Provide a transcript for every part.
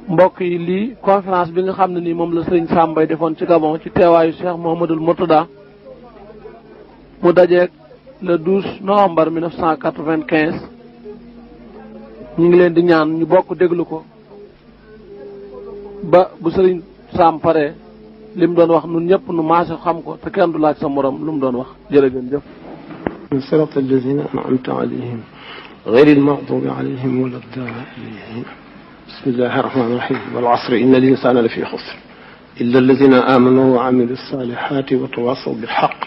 mbokk yi lii conférence bi nga xam ne nii moom la sëriñ Sam Mbaye defoon ci Gabon ci teewaayu Cheikh Mouhamadoul Mourtada mu dajeeg le 12 novembre 1995 ñu ngi leen di ñaan ñu bokk déglu ko ba bu sëriñ Sam pare li mu doon wax nun ñëpp nu maase xam ko te kenn du laaj sa morom lu mu doon wax jërë ngeen jëf. siraatal laziina an'amta alayhim ghayril maghduubi alayhim wala ddaalliin. bismillahi rahmaani rahiim. wal asri inna l-insaana la fii xusr illa allaziina aamanuu wa amilu saalihaati wa tawaasaw bil haqq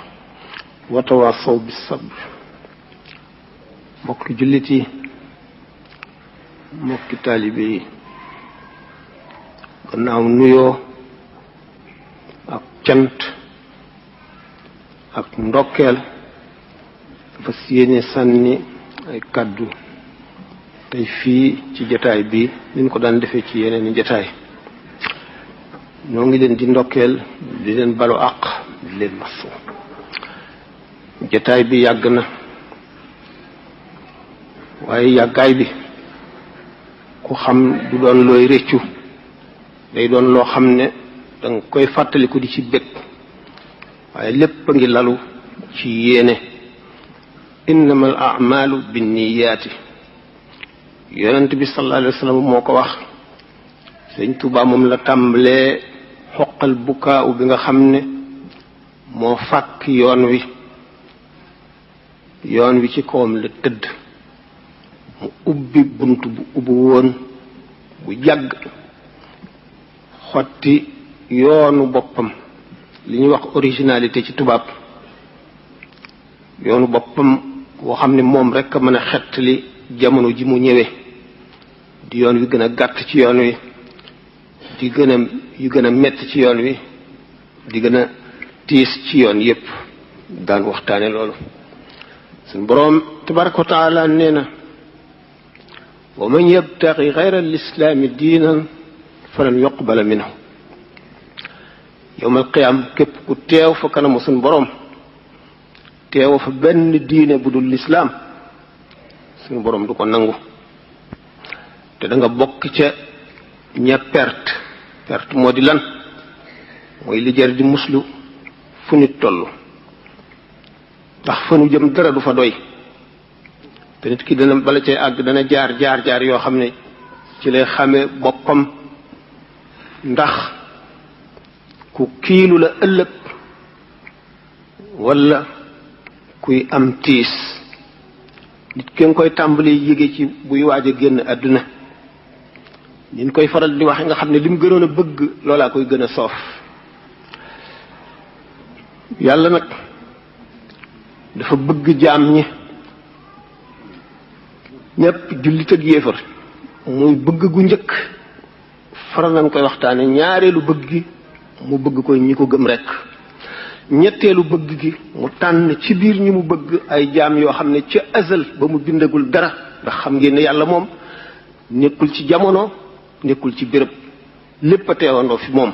wa tawaasaw bis sabr. mbokki jullit yi mbokki taalibe yi gannaaw nuyoo ak cant ak ndokkeel dafa yéene sànni ay kàddu tey fii ci jataay bi niñ ko daan defee ci yeneen i jataay ñoo ngi leen di ndokkeel di leen balu àq di leen masu. jataay bi yàgg na waaye yàggaay bi ku xam du doon looy rëccu day doon loo xam ne danga koy fàttaliku di ci bég waaye lépp a ngi lalu ci yéene. innamal a'maalu binniyaati yonent bi sallallahu alayhi wa sallam moo ko wax. sëñ Tuubaa moom la tàmbalee xoqal bukaaw bi nga xam ne moo fàkk yoon wi ci kawam la tëdd mu ubbi bunt bu ubbi woon bu jàgg xotti yoonu boppam li ñuy wax originalité ci tubaab yoonu boppam boo xam ne moom rek a mën a xettali jamono ji mu ñëwee di yoon wi gën a gàtt ci yoon wi di gën a metti ci yoon wi di gën a tiis ci yoon yépp daan waxtaane loolu. suñ boroom tabaraka wa taala nee na wa man yabtaxi xayra alislaami diinan falan yuqbala minhu. yowmal qiyaam képp ku teew fa kanamu suñ boroom teew fa benn diine bu dul lislaam suñu boroom du ko nangu te da nga bokk ca ña perte moo di lan mooy li jar di muslu fu nit toll ndax fa nu jëm dara du fa doy te nit ki dana bala cay àgg dana jaar yoo xam ne ci lay xamee boppam ndax ku kiilu la ëllëg walla kuy am tiis. nit ki nga koy tàmbali yéege ci buy waaj a génn àdduna niñ koy faral di waxe nga xam ne li mu gënoon a bëgg loolaa koy gën a soof. yàlla nag dafa bëgg jaam ñi ñépp jullit ak yéefar muy bëgg gu njëkk faral nañ koy waxtaane. ñaareelu bëgg gi mu bëgg koy ñi ko gëm rekk. ñetteelu bëgg gi mu tànn ci biir ñi mu bëgg ay jaam yoo xam ne ca azal ba mu bindagul dara ndax xam ngeen ne yàlla moom nekkul ci jamono nekkul ci béréb lépp a teewandoo fi moom.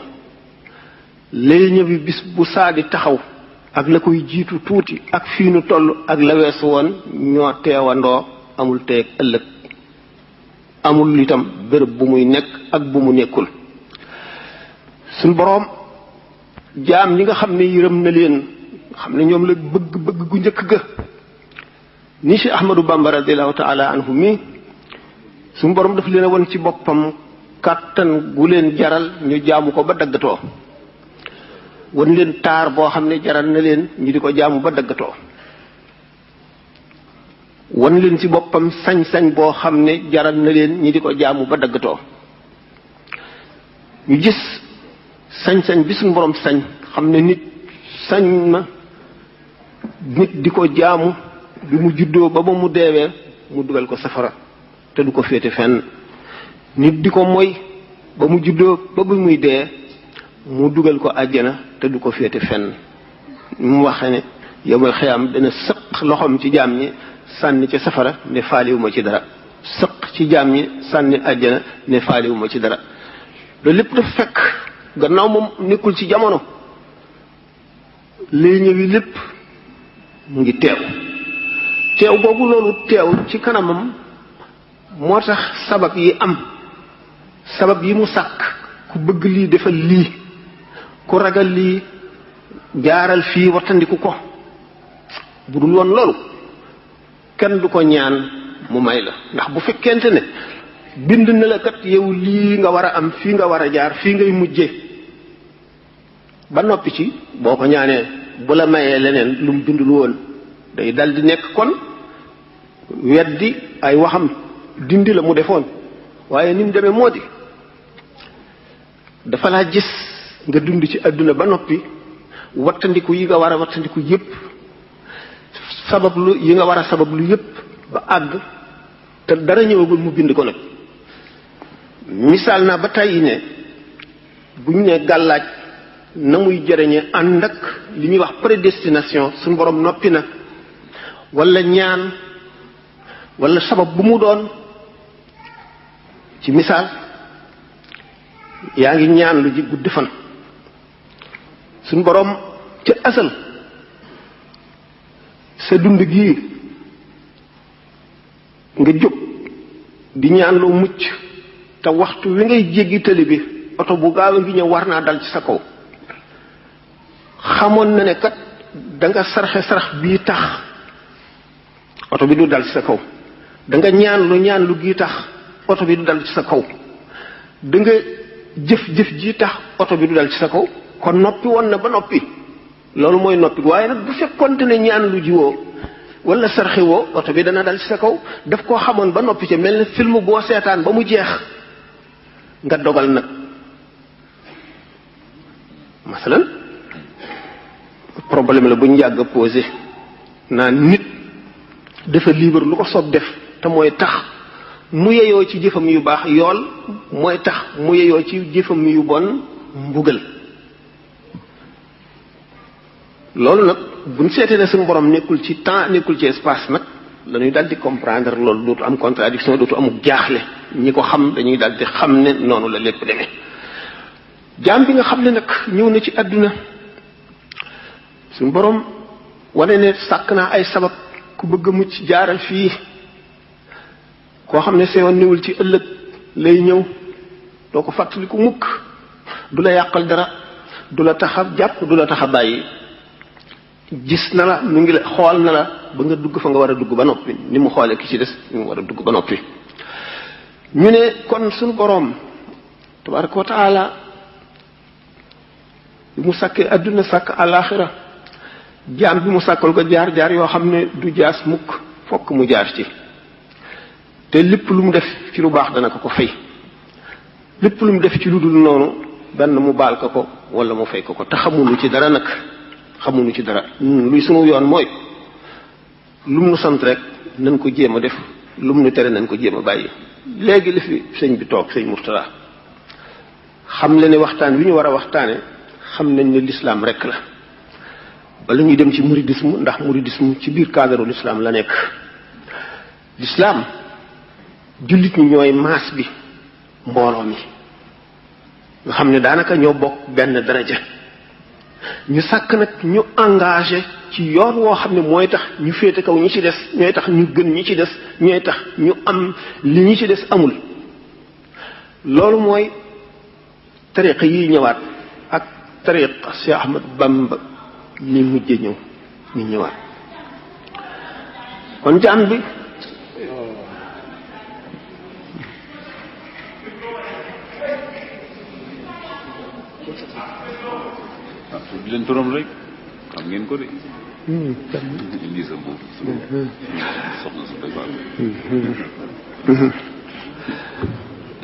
lay ñëwi bis bu saa di taxaw ak la koy jiitu tuuti ak fii nu toll ak la weesu woon ñoo teewandoo amul teeg ëllëg amul itam béréb bu muy nekk ak bu mu nekkul. suñ boroom jaam ñi nga xam ne yërëm na leen xam ne ñoom la bëgg gu njëkk ga ni si Ahmadou Bamba radiallahu taala anhu mi suñu borom daf leen a won ci boppam kàttan gu leen jaral ñu jaamu ko ba daggatoo won leen taar boo xam ne jaral na leen ñu di ko jaamu ba daggatoo won leen ci boppam sañ-sañ boo xam ne jaral na leen ñi di ko jaamu ba daggatoo. ñu gis sañ-sañ bi suñu borom sañ xam ne nit sañ na nit di ko jaamu bi mu juddoo ba mu deewee mu dugal ko safara te du ko féete fenn. nit di ko moy ba mu juddoo ba muy dee mu dugal ko àjjana te du ko féete fenn. mu waxe ne yawmal xiyaam dana sëq loxoom ci jaam ñi sànni ci safara ne faaliwuma ci dara sëq ci jaam ñi sànni àjjana ne faaliwuma ci dara. loolu lépp dafa fekk gannaaw moom nekkul ci jamono lay ñëwi lépp mu ngi teew googu loolu teew ci kanamam moo tax sabab yi am sabab yi mu sàkk ku bëgg lii defal lii ku ragal lii jaaral fii wattandiku ko bu dul woon loolu kenn du ko ñaan mu may la ndax bu fekkente ne bind na la kat yow lii nga war a am fii nga war a jaar fii ngay mujje ba noppi ci boo ko ñaanee bu la mayee leneen lu mu bindul woon day dal di nekk kon weddi ay waxam dindi la mu defoon waaye ni mu demee moo di dafa laa gis nga dund ci àdduna ba noppi wattandiku yi nga war a wattandiku yépp sabablu yi nga war a sabablu yépp ba àgg te dara ñëwagul mu bind ko nag misaal naa ba tàyyi ne buñ ne gàllaaj na muy jëriñe ànd ak li ñuy wax prédestination suñu borom noppi na wala ñaan wala sabab bu mu doon ci misaal yaa ngi ñaan lu ji gudd fan suñu borom ca asal sa dund gii nga jóg di ñaan loo mucc te waxtu wi ngay jéggi tali bi oto bu gaaw a ngi ñëw war naa dal ci sa kaw xamoon na ne kat da nga sarax bii tax oto bi du dal ci sa kaw da nga ñaan lu gii tax oto bi du dal ci sa kaw da nga jëf ji tax oto bi du dal ci sa kaw kon noppi woon na ba noppi loolu mooy noppi waaye nag bu fekkonte ne ñaan lu jiwoo wala sarxi woo oto bi dana dal ci sa kaw daf koo xamoon ba noppi ca mel ne film boo seetaan ba mu jeex nga dogal nag masalan problème la bu ñu yàgg a posé naan nit dafa libre lu ko soob def te mooy tax mu yeyoo ci jëfam yu baax yool mooy tax mu yeyoo ci jëfam yu bon mbugal loolu nag buñ seetee ne suñu borom nekkul ci temps nekkul ci espace nag dañuy daal di comprendre loolu dootu am contradiction dootu amuk jaaxle ñi ko xam dañuy daal di xam ne noonu la lépp demee jaam bi nga xam ne nag ñëw na ci àdduna suñu borom wane ne sàkk naa ay sabab ku bëgg a mucc jaaral fii koo xam ne seewoon niwul ci ëllëg lay ñëw doo ko fàttaliku mukk du la yàqal dara du la tax a jàpp du la tax a bàyyi gis na la mu ngi la xool na la ba nga dugg fa nga war a dugg ba noppi ni mu xoolee ki ci des ni mu war a dugg ba noppi ñu ne kon suñu boroom tabaraka wa taala bi mu sàkkee adduna sàkk alaxira jaam bi mu sàkkal ko jaar yoo xam ne du jaas mukk fokk mu jaar ci te lépp lu mu def ci lu baax dana ko fay lépp lu mu def ci lu dul noonu benn mu baal ko wala mu fay ko te xamuñu ci dara nag xamuñu ci dara luy sunu yoon mooy lu mu nu sant rek nañ ko jéem a def lu mu nu tere nañ ko jéem a bàyyi léegi li fi sëñ bi toog sëñ Murtala xam le ne waxtaan wi ñu war a waxtaane xam nañ ne l'islam rek la bala ñuy dem ci mouridisme ndax mouridisme ci biir cadre l'islam la nekk l'islam jullit ñi ñooy maas bi mbooloo mi nga xam ne daanaka ñoo bokk benn daraja ñu sàkk nag ñu engagé ci yoon woo xam ne mooy tax ñu féete kaw ñi ci des ñooy tax ñu gën ñi ci des ñooy tax ñu am li ñi ci des amul loolu mooy tariqa yi ñëwaat ak tariqa Cheikh Ahmad Bamba ni mujje ñëw ñu ñëwaat kon jaam bi di leen turam rek xam ngeen ko de lii sa boobu soxna su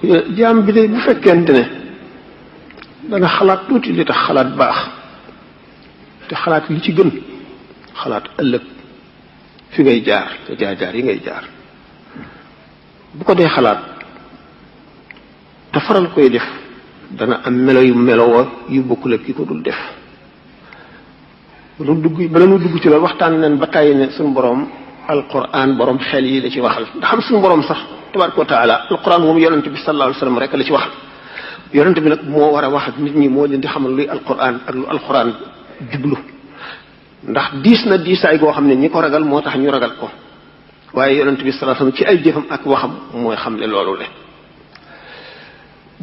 doy jaam bi de bu fekkente ne dana xalaat tuuti li tax xalaat baax te xalaat li ci gën xalaat ëllëg fi ngay jaar te jaar yi ngay jaar bu ko dee xalaat te faral koy def dana am melo yu melowoo yu bokkul ak ki ko dul def bala nu dugg ci loolu waxtaan nañ ba tàyyi ne suñu borom alquran borom xel yi la ci waxal ndax xam suñu borom sax tabaraka wa taala alquran moom yonente bi sallallahu alayhi wasallam rek la ci waxal yonente bi nag moo war a wax ak nit ñi moo leen di xamal luy alquran ak lu alquran jublu ndax diis na diisaay goo xam ne ñi ko ragal moo tax ñu ragal ko waaye yonente bi sallallahu alayhi wasallam ci ay jëfam ak waxam mooy xam ne loolu le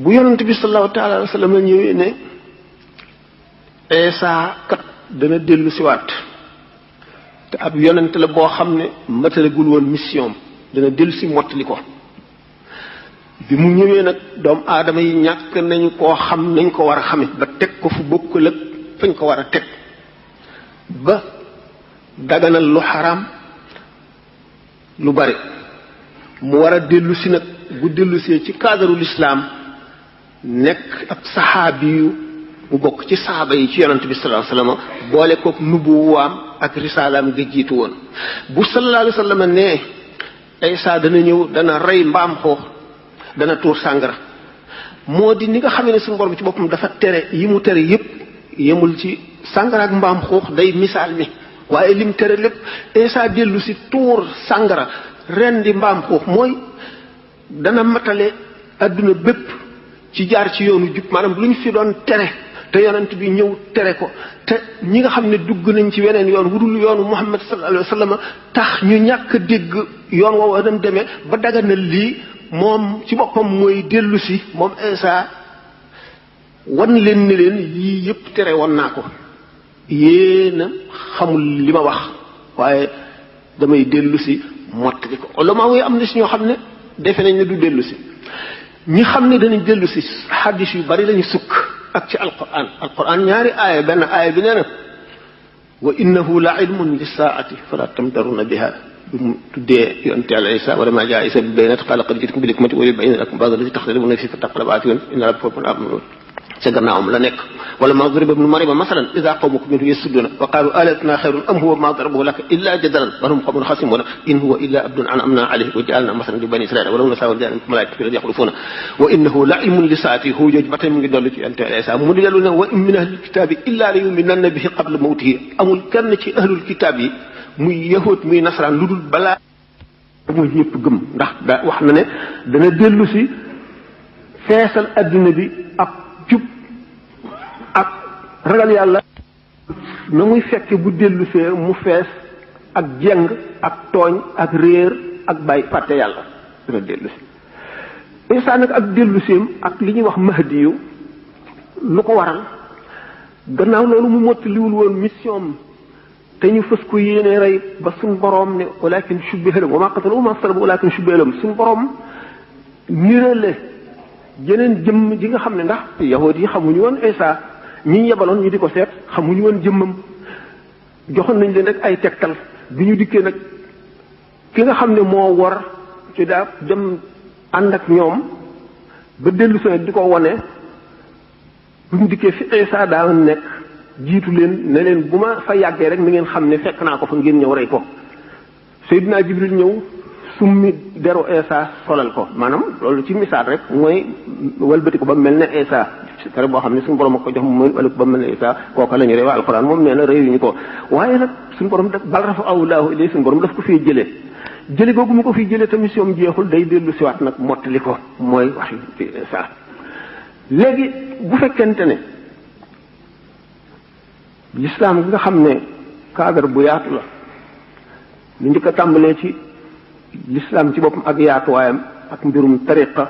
bu yonent bi sallallahu taala alayhi wa sallam ñëwee ne Isa kat dana dellu siwaat te ab yonent la boo xam ne matalegul woon mission dana dellu si mottali ko bi mu ñëwee nag doomu aadama yi ñàkk nañ koo xam nañ ko war a xame ba teg ko fu bokkul ak fañ ko war a teg ba daganal lu xaraam lu bari mu war a dellu si nag bu dellusee ci cadre l'islam nekk ab saxaabi yu mu bokk ci saxaaba yi ci yonent bi sallallahu alayhi wasallam boole kook nubuwaam ak risaalaam nga jiitu woon bu sallallahu alayhi wasallam ne Isa dana ñëw dana rey mbaam xoox dana tuur sàngara moo di ni nga xamee ne suñu borom ci boppam dafa tere yi mu tere yépp yemul ci sàngara ak mbaam xuux day misaal mi waaye lim tere lépp Isa dellu si tuur sàngara ren di mbaam xuux mooy dana matale adduna bépp ci jaar ci yoonu jub maanaam lu ñu fi doon tere te yonent bi ñëw tere ko te ñi nga xam ne dugg nañ ci weneen yoon wudul yoonu Muhammad sallallahu alayhi wasallam tax ñu ñàkk dégg yoon woowu dem demee ba daganal lii moom ci boppam mooy dellu si moom Isa wan leen ne leen yii yëpp tere woon naa ko yéena xamul li ma wax waaye damay dellu si mottali ko ulama yi am na si ñoo xam ne defe nañ ne du dellu si ñi xam ne danañ dellu si xaddis yu bari lañu sukk ak ci alquran ñaari aaya benn aaya bi nee na wa innahu la ilmun lisaati fala tamtaruna biha bi mu tuddee yonte yàlla Isa wala ma jaa Isa bi bayyinat qala qad ji'tukum bil hikmati wa yubayyin lakum ba'da allati takhtalifuna fihi fattaqu inna rabbakum la'alim ca gannaawam la nekk wala ma duriba ibnu Maryama masalan idha qawmukum minhu yasudduna wa qalu alatuna khayrun am huwa ma darabahu laka illa jadalan wa hum qawmun khasimun in huwa illa abdun an'amna alayhi wa ja'alna masalan li bani israila wa law nasa'u ja'alna malaa'ikatan yakhlufuna wa innahu la'ilmun li saati hujaj ba tey mu ngi dolli ci yonte Isa mu di dellu ne wa in min ahlil kitaabi illa la yu'minanna bihi qabla mawtihi amul kenn ci ahlul kitaab yi muy yahud muy nasaraan lu dul balaa muy ñëpp gëm ndax da wax na ne dana dellu si feesal adduna bi ak jub ak ragal yàlla na muy fekke bu dellu see mu fees ak jeng ak tooñ ak réer ak bàyyi fàtte yàlla dana dellu si Isa nag ak dellu seem ak li ñuy wax mahdi yu lu ko waral gannaaw loolu mu mottaliwul woon mission te ñu fës ko yéene rey ba suñ boroom ne walakin shubbiha lahum wa ma qataluhu ma salabu walakin shubbiha lahum suñ boroom nirale jeneen jëmm ji nga xam ne ndax yahud yi xamuñu woon Isa ñi yebaloon ñu di ko seet xamuñu woon jëmmam joxoon nañ leen rek ay tegtal bi ñu dikkee nag ki nga xam ne moo war ci daa dem ànd ak ñoom ba dellu soo di ko wone bu ñu dikkee fi Isa daa nekk jiitu leen ne leen bu ma fa yàggee rek na ngeen xam ne fekk naa ko fa ngeen ñëw rey ko Seydina Jibril ñëw summi deru Isa solal ko maanaam loolu ci misaal rek mooy walbati ko ba mel ne Isa kare boo xam ne suñu borom a ko jox mu wala ko ba mel ne Isa kooka la ñu réew alxuraan moom nee na réewuñu ko waaye nag suñu borom daf bal rafa awlaahu ilay suñu borom daf ko fii jële googu mu ko fii jëlee te mission jeexul day dellu siwaat nag mottali ko mooy wax Isa léegi bu fekkente ne l'islam gi nga xam ne cadre bu yaatu la lu njëkk a tàmbalee ci l'islam ci boppam ak yaatuwaayam ak mbirum tariqa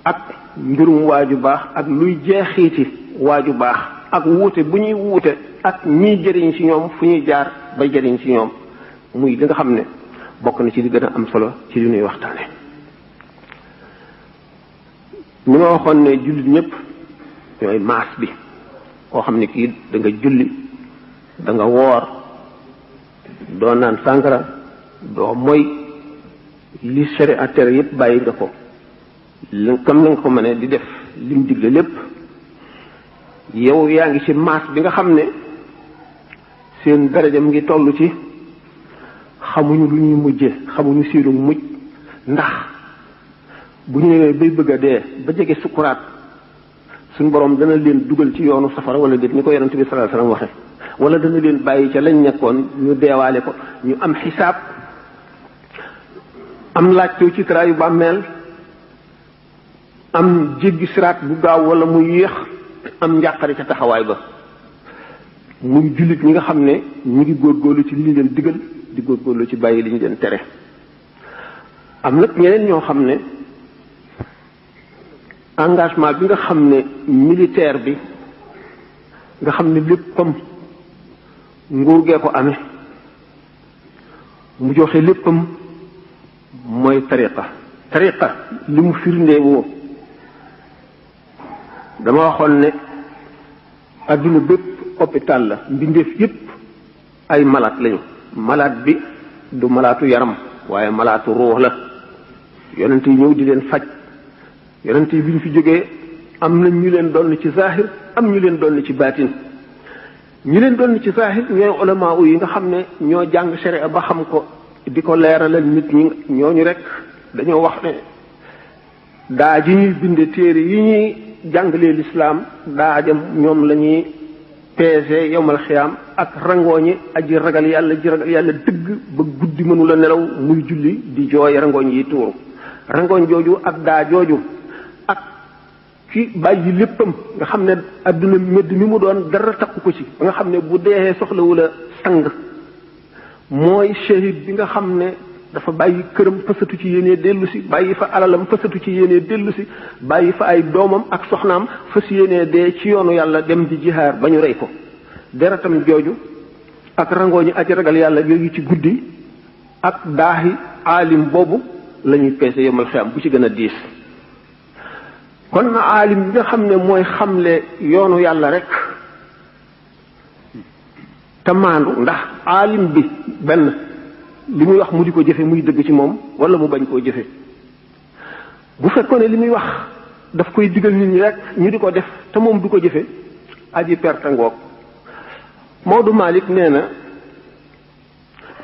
ak mbirum waaju baax ak luy jeexiiti waaju baax ak wuute bu ñuy wuute ak ñiy jëriñ ci ñoom fu ñuy jaar ba jëriñ ci ñoom muy li nga xam ne bokk na ci li gën a am solo ci li ñuy waxtaane ni ma waxoon ne jullit ñëpp ñooy maas bi koo xam ne kii da nga julli da nga woor doo naan sàngara doo moy li sharia tere yépp bàyyi nga ko comme la nga ko mënee di def lim digle lépp yow yaa ngi ci maas bi nga xam ne seen daraja mu ngi toll ci xamuñu lu ñuy mujje xamuñu seenu mujj ndax bu ñu ñëwee bay bëgg a dee ba jege sukuraat suñu borom dana leen dugal ci yoonu safara wala déet ni ko yonent bi sallallahu alayhi wasallam waxe wala dana leen bàyyi ca lañ nekkoon ñu deewaale ko ñu am xisaab am laajtoo ci taraayu bàmmeel am jéggi siraat bu gaaw wala mu yéex am njàqare ca taxawaay ba muy jullit ñi nga xam ne ñu ngi góorgóorlu ci li ñu leen digal di góorgóorlu ci bàyyi li ñu leen tere am nag ñeneen ñoo xam ne engagement bi nga xam ne militaire bi nga xam ne léppam nguur gee ko amee mu joxe léppam mooy tariqa li mu firndee woo dama waxoon ne adduna bépp hôpital la mbindeef yépp ay malade lañu malade bi du malaatu yaram waaye malaatu ruux la yonent yi ñëw di leen faj yonent yi bi ñu fi jógee am na ñu leen doon ci zahir am ñu leen doon ci baatin ñu leen doon ci zahir ñooy ulama yi nga xam ne ñoo jàng sharia ba xam ko di ko leeralal nit ñi ñooñu rek dañoo wax ne daa ji ñuy binde téere yi ñuy jàngalee lislaam daajam ñoom la ñuy peese yowmal xiyaam ak rangooñi aji ragal yàlla ji ragal yàlla dëgg ba guddi mënu la nelaw muy julli di jooy rangooñ yi tuuru rangooñ jooju ak daa jooju ak ki bàyyi léppam nga xam ne adduna medd mi mu doon dara takku ko ci ba nga xam ne bu dee soxlawula sang mooy shahid bi nga xam ne dafa bàyyi këram fasatu ci yéenee dellu si bàyyi fa alalam fasatu ci yéenee dellu si bàyyi fa ay doomam ak soxnaam fas yéenee dee ci yoonu yàlla dem di jihaar ba ñu rey ko deretam jooju ak rangooñi aji ragal yàlla yooyu ci guddi ak daaxi aalim boobu la ñuy peese yomal xiyam bu ci gën a diis kon na aalim bi nga xam ne mooy xamle yoonu yàlla rek te maandu ndax aalim bi benn li muy wax mu di ko jëfe muy dëgg ci moom wala mu bañ koo jëfe bu fekkoon ne li muy wax daf koy digal nit ñi rek ñu di ko def te moom du ko jëfe aji perte ngoog Maodo Malick nee na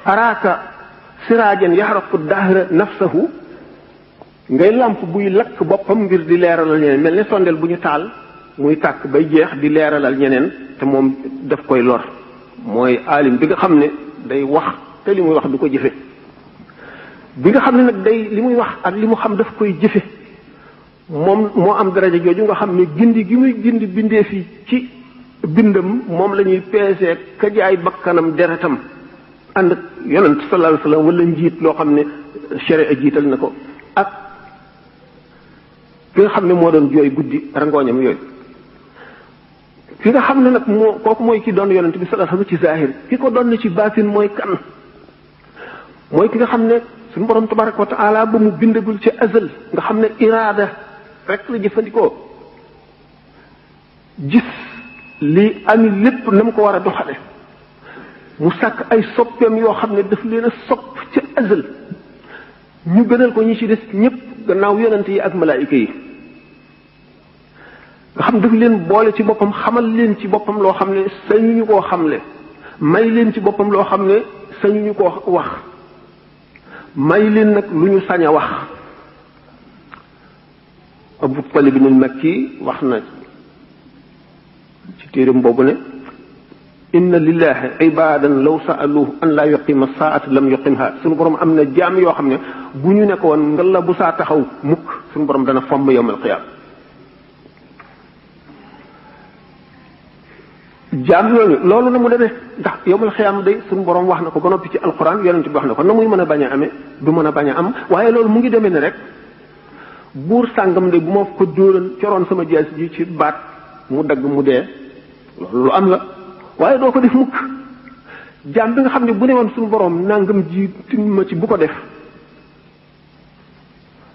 araaka siraajan yaxraqu dahra nafsahu ngay làmp buy lakk boppam ngir di leeralal ñeneen mel ne sondeel bu ñu taal muy tàkk bay jeex di leeralal ñeneen te moom daf koy lor mooy aalim bi nga xam ne day wax te li muy wax du ko jëfe bi nga xam ne nag day li muy wax ak li mu xam daf koy jëfe moom moo am daraja jooju nga xam ne gindi gi muy gindi bindee fi ci bindam moom la ñuy peesee ka jaay bakkanam deretam ànd ak yonent sallallahu alayhi wasallam wala njiit loo xam ne sharia jiital na ko ak ki nga xam ne moo doon jooy guddi rangooñam yooyu ki nga xam ne nag moo kooku mooy ki doon yonent bi sallallahu alayhi wasallam ci zahir ki ko doon ci baatin mooy kan mooy ki nga xam ne suñu borom tabaraka wa taala ba mu bindagul ci azal nga xam ne iraada rek la jëfandikoo gis li ami lépp na mu ko war a doxale mu sàkk ay soppeem yoo xam ne daf leen a sopp ci azal ñu gënal ko ñi ci des ñëpp gannaaw yonent yi ak malaayika yi nga xam daf leen boole ci boppam xamal leen ci boppam loo xam ne sañuñu koo xamle may leen ci boppam loo xam ne sañuñu koo wax may leen nag lu ñu sañ a wax Abu Talib al Makki wax na ci téeram boobu ne inna lillahi ibadan law sa'aluhu an la yuqima saat lam yuqimha suñu borom am na jaam yoo xam ne bu ñu ne ko woon nga la bu saa taxaw mukk suñu borom dana fomm yawmal qiyaam jaam yooyu loolu na mu demee ndax yawmal qiyaam day suñu borom wax na ko ba noppi ci alquran yonent bi wax na ko na muy mën a bañ a amee du mën a bañ a am waaye loolu mu ngi demee ne rek buur sàngam de bu ma ko dóoran coroon sama jaas ji ci baat mu dagg mu dee loolu lu am la waaye doo ko def mukk jaam bi nga xam ne bu ne woon suñu borom nangam ji ma ci bu ko def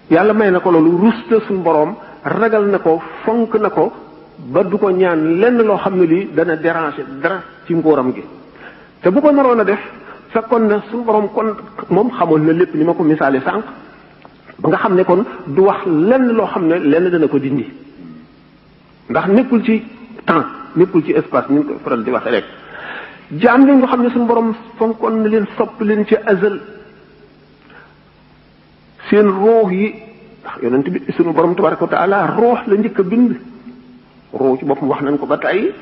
yàlla may na ko loolu rusta suñu borom ragal na ko fonk na ko ba du ko ñaan lenn loo xam ne lii dana déranger dara ci nguuram gi te bu ko naroon a def fekkoon na suñu borom kon moom xamoon na lépp ni ma ko misaale sànq ba nga xam ne kon du wax lenn loo xam ne lenn dana ko dindi ndax nekkul ci temps nekkul ci espace ni ñu ko faral di waxe rek jaam li nga xam ne suñu borom fonkoon na leen sopp leen ci azal seen ruux yi ndax yonent bi suñu borom tabaraka wa taala ruux la njëkk a bind ruux ci boppam wax nañ ko ba tey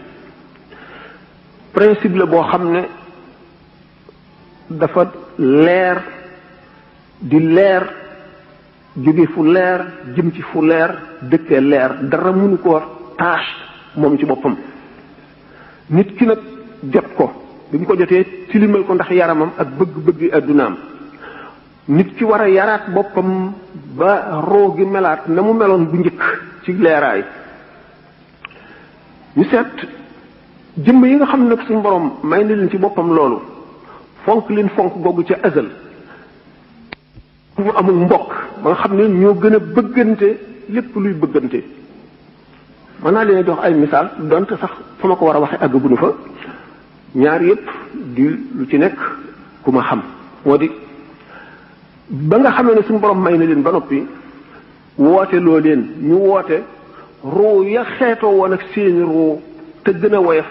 principe la boo xam ne dafa leer di leer jóge fu leer jëm ci fu leer dëkkee leer dara mënu ko tâche moom ci boppam nit ki nag jot ko bi mu ko jotee tilimal ko ndax yaramam ak bëgg-bëgg addunaam nit ki war a yaraat boppam ba roo gi melaat na mu meloon bu njëkk ci leeraay. ñu seet jëmm yi nga xam ne nag suñu borom may na leen ci boppam loolu fonk leen fonk googu ca azal ñu amul mbokk ba nga xam ne ñoo gën a bëggante lépp luy bëggante. mën naa leen jox ay misaal donte sax fa ma ko war a waxe àgg bu nu fa ñaar yépp di lu ci nekk ku ma xam moo di ba nga xamee ne suñu borom may na leen ba noppi woote loo leen ñu woote ruu ya xeetoo woon ak seeni ruu te gën a woyof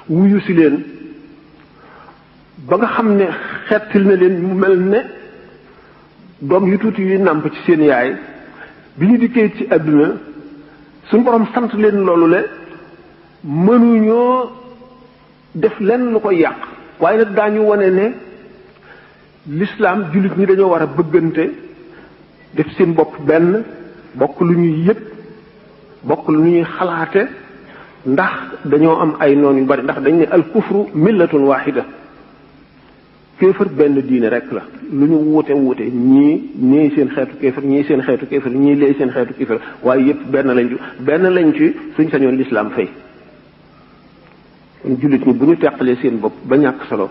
wuyu si leen ba nga xam ne xeetil na leen mu mel ne doom yu tuuti yuy nàmp ci seen yaay bi ñu dikkee ci àdduna suñu borom sant leen loolu le mënuñoo def lenn lu koy yàq waaye nag daañu wane ne l'islam jullit ñi dañoo war a bëggante def seen bopp benn bokk lu ñuy yëg bokk lu ñuy xalaate ndax dañoo am ay noon yu bari ndax dañ ne al kufru millatun wahida kéefër benn diine rek la lu ñu wuute wuute ñii seen xeetu kéefër ñii seen xeetu kéefër ñii lee seen xeetu kéefër waaye yépp benn lañ ci suñ sañoon lislaam fay kon jullit ñi bu ñu teqalee seen bopp ba ñàkk solo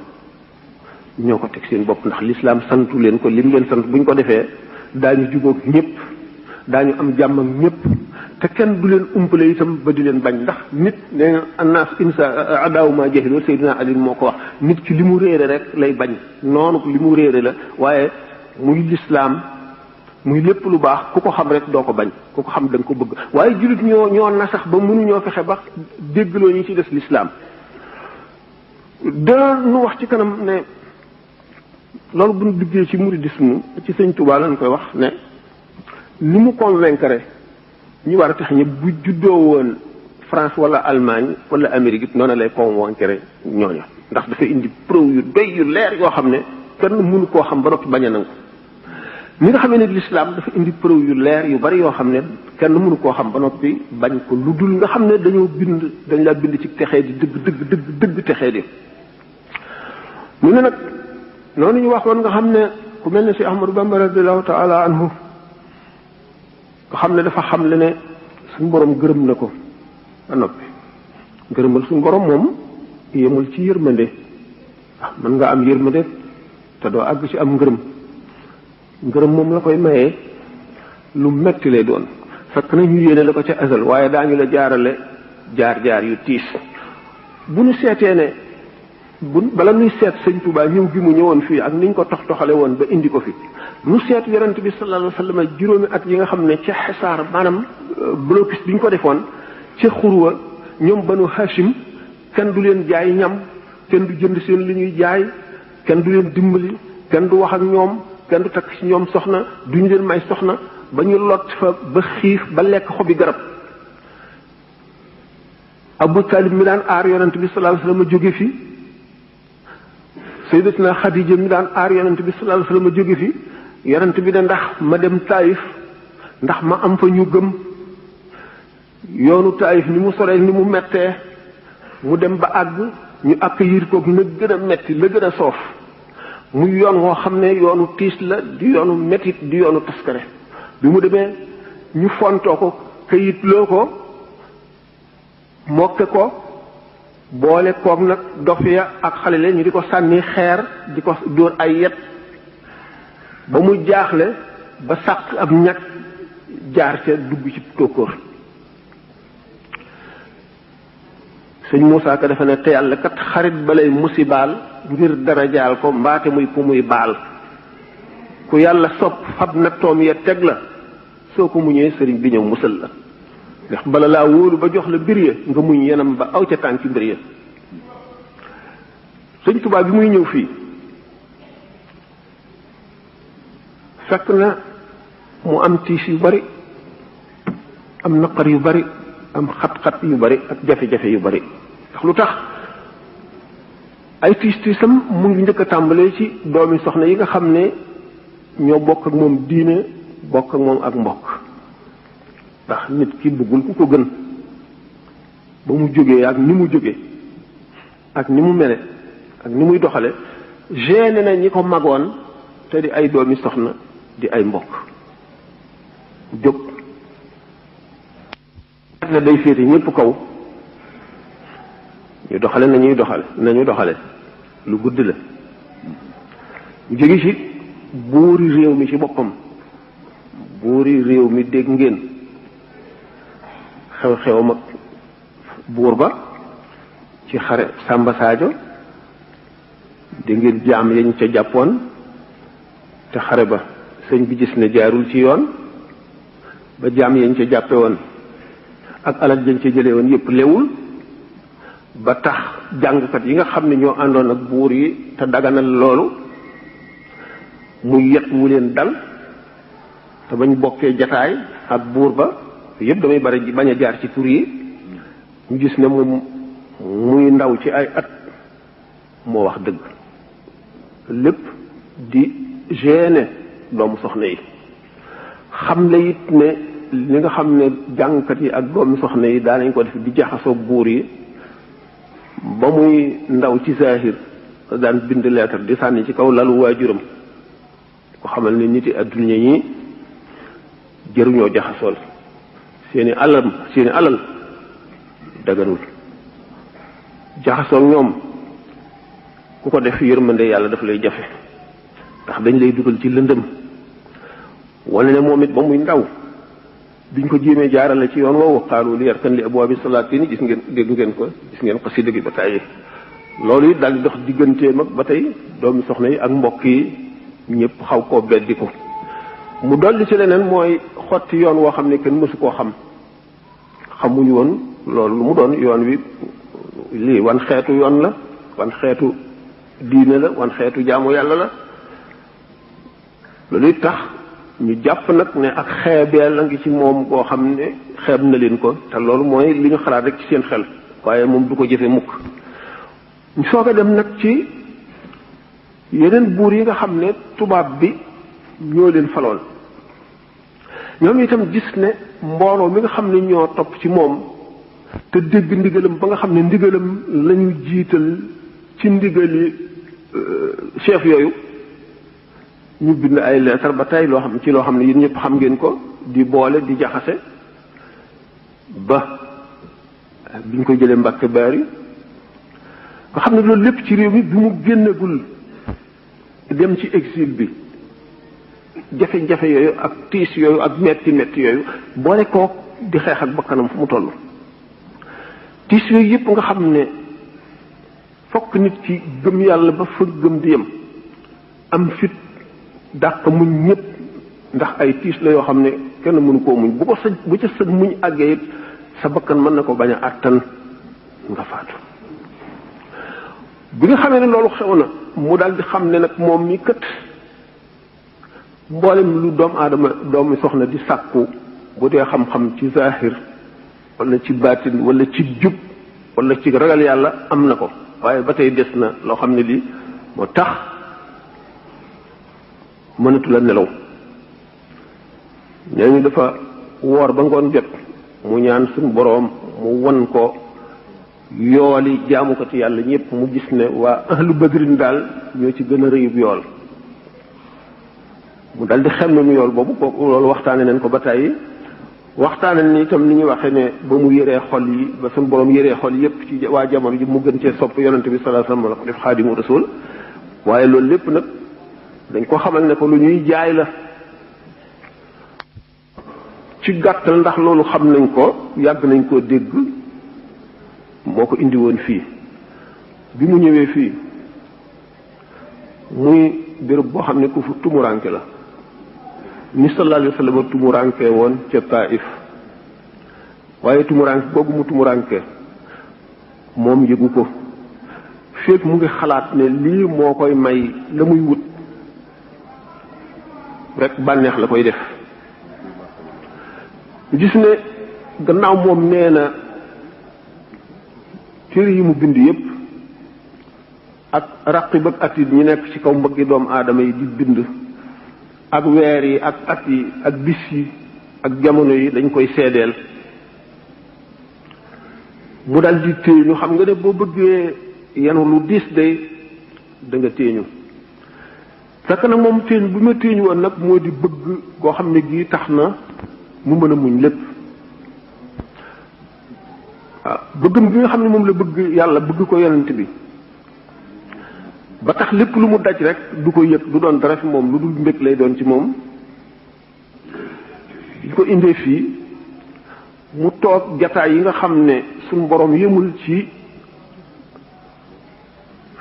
ñoo ko teg seen bopp ndax lislaam santu leen ko lim leen sant bu ñu ko defee daañu jubóog ñëpp daañu am jàmm ak ñëpp te kenn du leen umpale itam ba di leen bañ ndax nit nee na annaas insa adaawu ma jahiloo Seydina Ali moo ko wax nit ki li mu réere rek lay bañ noonu li mu réere la waaye muy lislaam muy lépp lu baax ku ko xam rek doo ko bañ ku ko xam da nga ko bëgg waaye jullit ñoo na sax ba mënuñoo fexe ba déggloo ñi ci des lislaam danu wax ci kanam ne loolu bu ñu duggee ci mouridisme ci Sëñ Tuubaa lañ koy wax ne ni mu convaincre ñu war a tax ñëpp bu juddoo woon France wala Allemagne wala Amérique it noonu lay convaincre ñooñu ndax dafa indi preuve yu doy yu leer yoo xam ne kenn mënu koo xam ba noppi bañ a nangu ni nga xamee ne l'islam dafa indi preuve yu leer yu bari yoo xam ne kenn mënu koo xam ba noppi bañ ko lu dul nga xam ne dañ laa bind ci texee di dëgg texee di mu ne nag noonu ñu waxoon nga xam ne ku mel ne si Ahmadou Bamba radiallahu taala anhu nga xam ne dafa xam le ne suñu borom gërëm na ko ba noppi gërëmal suñu borom moom yemul ci yërmande mën nga am yërmande te doo àgg ci am ngërëm moom la koy mayee lu metti lay doon fekk na ñu yéene la ko ca azal waaye daañu la jaarale jaar yu tiis bu ñu seetee ne bala nuy seet Sëñ Tuubaa ñëw gi mu ñëwoon fii ak niñ ko toxale woon ba indi ko fi nu seet yonent bi sallallahu alayhi wa sallam juróomi at yi nga xam ne ca xesaar maanaam blocus bi ñu ko defoon ca xurwa ñoom banu Hashim kenn du leen jaay ñam kenn du jënd seen li ñuy jaay kenn du leen dimbali kenn du wax ak ñoom kenn du takk ci ñoom soxna duñu leen may soxna ba ñu lot fa ba xiif ba lekk xobi garab Abu Talib mi daan aar yonent bi sallallahu alayhi wa sallam jóge fi Sayyidatuna Xadija mi daan aar yonent bi sallallahu alayhi wa sallam jóge fi yonent bi ne ndax ma dem Taïf ndax ma am fa ñu gëm yoonu Taïf ni mu soree ni mu mettee mu dem ba àgg ñu accueillir ko na gën a metti la gën a soof muy yoon woo xam ne yoonu tiis la di yoonu mettit di yoonu taskare bi mu demee ñu fontoo ko këyit loo ko mokke ko boole koog nag dof ya ak xale la ñu di ko sànni xeer di ko dóor ay yet ba mu jaaxle ba sàq ab ñag jaar ca dugg ci tóokóor sëñ Moussa Ka dafa ne te yàlla kat xarit balay musibaal ngir dara jaal ko mbaate muy ku muy baal ku yàlla sopp fab na toom ya teg la soo ko muñee sëriñ bi ñëw musal la ndax bala laa wóolu ba jox la mbir ya nga muñ yenam ba aw ca tànki mbir ya sëñ Tuubaa bi muy ñëw fii fekk na mu am tiis yu bari am naqar yu bari am xat-xat yu bari ak jafe-jafe yu bari ndax lu tax ay tiisam mu ngi njëkk a tàmbalee ci doomi soxna yi nga xam ne ñoo bokk ak moom diine bokk ak moom ak mbokk ndax nit ki bëggul ku ko gën ba mu jógee ak ni mu jógee ak ni mu mele ak ni muy doxale gêné na ñi ko magoon te di ay doomi soxna di ay mbokk jóg ne day féete ñépp kaw ñu doxale nañu doxale lu gudd la mu jóge ci buuri réew mi ci boppam buuri réew mi dégg ngeen xew-xewam ak buur ba ci xare Samba Sadio dégg ngeen jaam yañ ca jàppoon te xare ba sëñ bi gis ne jaarul ci yoon ba jaam yañ ca jàppe woon ak alal jañ ca jële woon yépp lewul ba tax jàngkat yi nga xam ne ñoo àndoon ak buur yi te daganal loolu muy yet wu leen dal te bañ bokkee jataay ak buur ba yépp damay bari bañ a jaar ci tur yi ñu gis ne moom muy ndaw ci ay at moo wax dëgg lépp di gêner doomu soxna yi xam le it ne li nga xam ne jàngkat yi ak doomu soxna yi daanañ ko def di jaxasoo buur yi ba muy ndaw ci zahir daan bind lettre di sànni ci kaw lalu waajuram ko xamal ne nit yi adduna ñi jëruñoo jaxasool seeni alal daganul jaxasool ñoom ku ko def yërmande yàlla daf lay jafe ndax dañ lay dugal ci lëndëm wane ne moom it ba muy ndaw biñ ko jéemee jaarale ci yoon woowu xaalu li yarkan li abwaabi salaatin gis ngeen dégg ngeen ko gis ngeen xasida gi ba tàyyi loolu it daal di dox digganteem ak ba tey doomi soxna yi ak mbokk yi ñëpp xaw koo beddi ko mu dolli ci leneen mooy xotti yoon woo xam ne kenn mësu koo xamuñu woon loolu lu mu doon yoon wi lii wan xeetu yoon la wan xeetu diine la wan xeetu jaamu yàlla la loolu it tax ñu jàpp nag ne ak xeebeel la ngi ci moom koo xam ne xeeb na leen ko te loolu mooy li ñu xalaat rek ci seen xel waaye moom du ko jëfe mukk ñu soog a dem nag ci yeneen buur yi nga xam ne tubaab bi ñoo leen faloon ñoom itam gis ne mbooloo mi nga xam ne ñoo topp ci moom te dégg ndigalam ba nga xam ne ndigalam lañu jiital ci ndigali chef yooyu ñu bind ay leetar ba tey loo xam ne yéen ñëpp xam ngeen ko di boole di jaxase ba biñ ko jëlee Mbàkke Baari nga xam ne loolu lépp ci réew mi bi mu génnagul dem ci exil bi jafe-jafe yooyu ak tiis yooyu ak metti yooyu boole koo di xeex ak bakkanam fu mu toll tiis yooyu yëpp nga xam ne fokk nit ci gëm yàlla ba fa gëm di yem am fit dàq muñ ñëpp ndax ay tiis la yoo xam ne kenn mënu koo muñ bu ca sa muñ àggee it sa bakkan mën na ko bañ a àttan nga faatu bi nga xamee ne loolu xew na mu daal di xam ne nag moom mi kët mboolem lu doomi soxna di sàkku bu dee xam-xam ci zahir wala ci baatin wala ci jub wala ci ragal yàlla am na ko waaye ba tey des na loo xam ne lii moo tax mënatu la nelaw nee ñu dafa woor ba ngoon jot mu ñaan suñu boroom mu won ko yooli jaamu ko ci yàlla ñëpp mu gis ne waa ahlu badrin daal ñoo ci gën a rëyub yool mu dal di xem mu yool boobu kooku loolu waxtaane nañ ko ba tey waxtaane ni itam ni ñu waxee ne ba mu yëree xol yi ba suñu boroom yëree xol yëpp ci waa jamono ji mu gën cee sopp yonente bi sallallahu alayhi wasallam la ko def xaadimu rasul waaye loolu lépp nag dañ ko xamal ne ko lu ñuy jaay la ci gàttal ndax loolu xam nañ ko yàgg nañ koo dégg moo ko indi woon fii bi mu ñëwee fii muy béréb boo xam ne ku fu tumuranke la ni sallallahu alayhi wasallam tumuranke woon ca Taif waaye tumuranke googu mu tumuranke moom yëgu ko fekk mu ngi xalaat ne lii moo koy may la muy wut rek bànneex la koy def gis ne gannaaw moom nee na téere yi mu bind yépp ak raqib ak atid ñi nekk ci kaw mbëggi doomu aadama yi di bind ak weer yi ak at yi ak bis yi ak jamono yi dañ koy seedeel mu dal di téeñu xam nga ne boo bëggee yenu lu diis day da nga téeñu fekk nag moom téeñ bi ma téeñ woon nag moo di bëgg goo xam ne gii tax na mu mën a muñ lépp waaw bëggam gi nga xam ne moom la bëgg yàlla bëgg ko yonent bi ba tax lépp lu mu daj rek du ko yëg du doon dara fi moom lu dul mbég lay doon ci moom di ko indee fii mu toog jataay yi nga xam ne suñu borom yëmul ci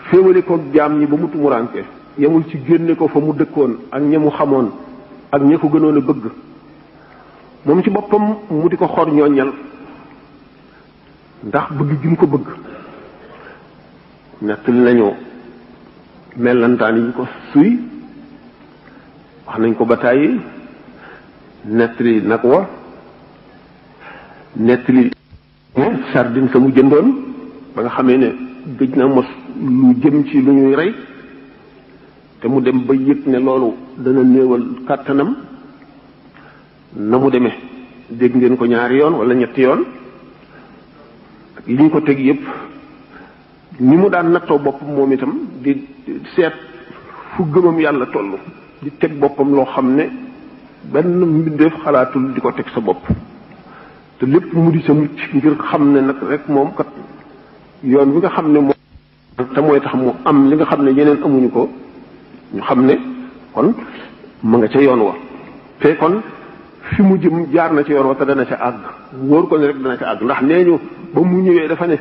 féewale ko jaam ñi ba mu tumuranke yemul ci génne ko fa mu dëkkoon ak ña mu xamoon ak ña ko gënoon a bëgg moom ci boppam mu di ko xor ñooñal ndax bëgg gi mu ko bëgg nettali nañu mellantaan yi ko suy wax nañ ko ba tàyyi nettali nag wa nettali sardine sa mu jëndoon ba nga xamee ne gëj na mos lu jëm ci lu ñuy rey te mu dem ba yëg ne loolu dana néewal kàttanam na mu demee dégg ngeen ko ñaari yoon wala ñetti yoon li ñu ko teg yépp ni mu daan nattoo boppam moom itam di seet fu gëmam yàlla toll di teg boppam loo xam ne benn mbindeef xalaatul di ko teg sa bopp te lépp mu di sa mucc ngir xam ne nag rek moom kat yoon bi nga xam ne moom te mooy tax mu am li nga xam ne yeneen amuñu ko ñu xam ne kon ma nga ca yoon wa te kon fi mu jëm jaar na ca yoon wa te dana ca àgg wóor ko ne rek dana ca àgg ndax nee ñu ba mu ñëwee dafa ne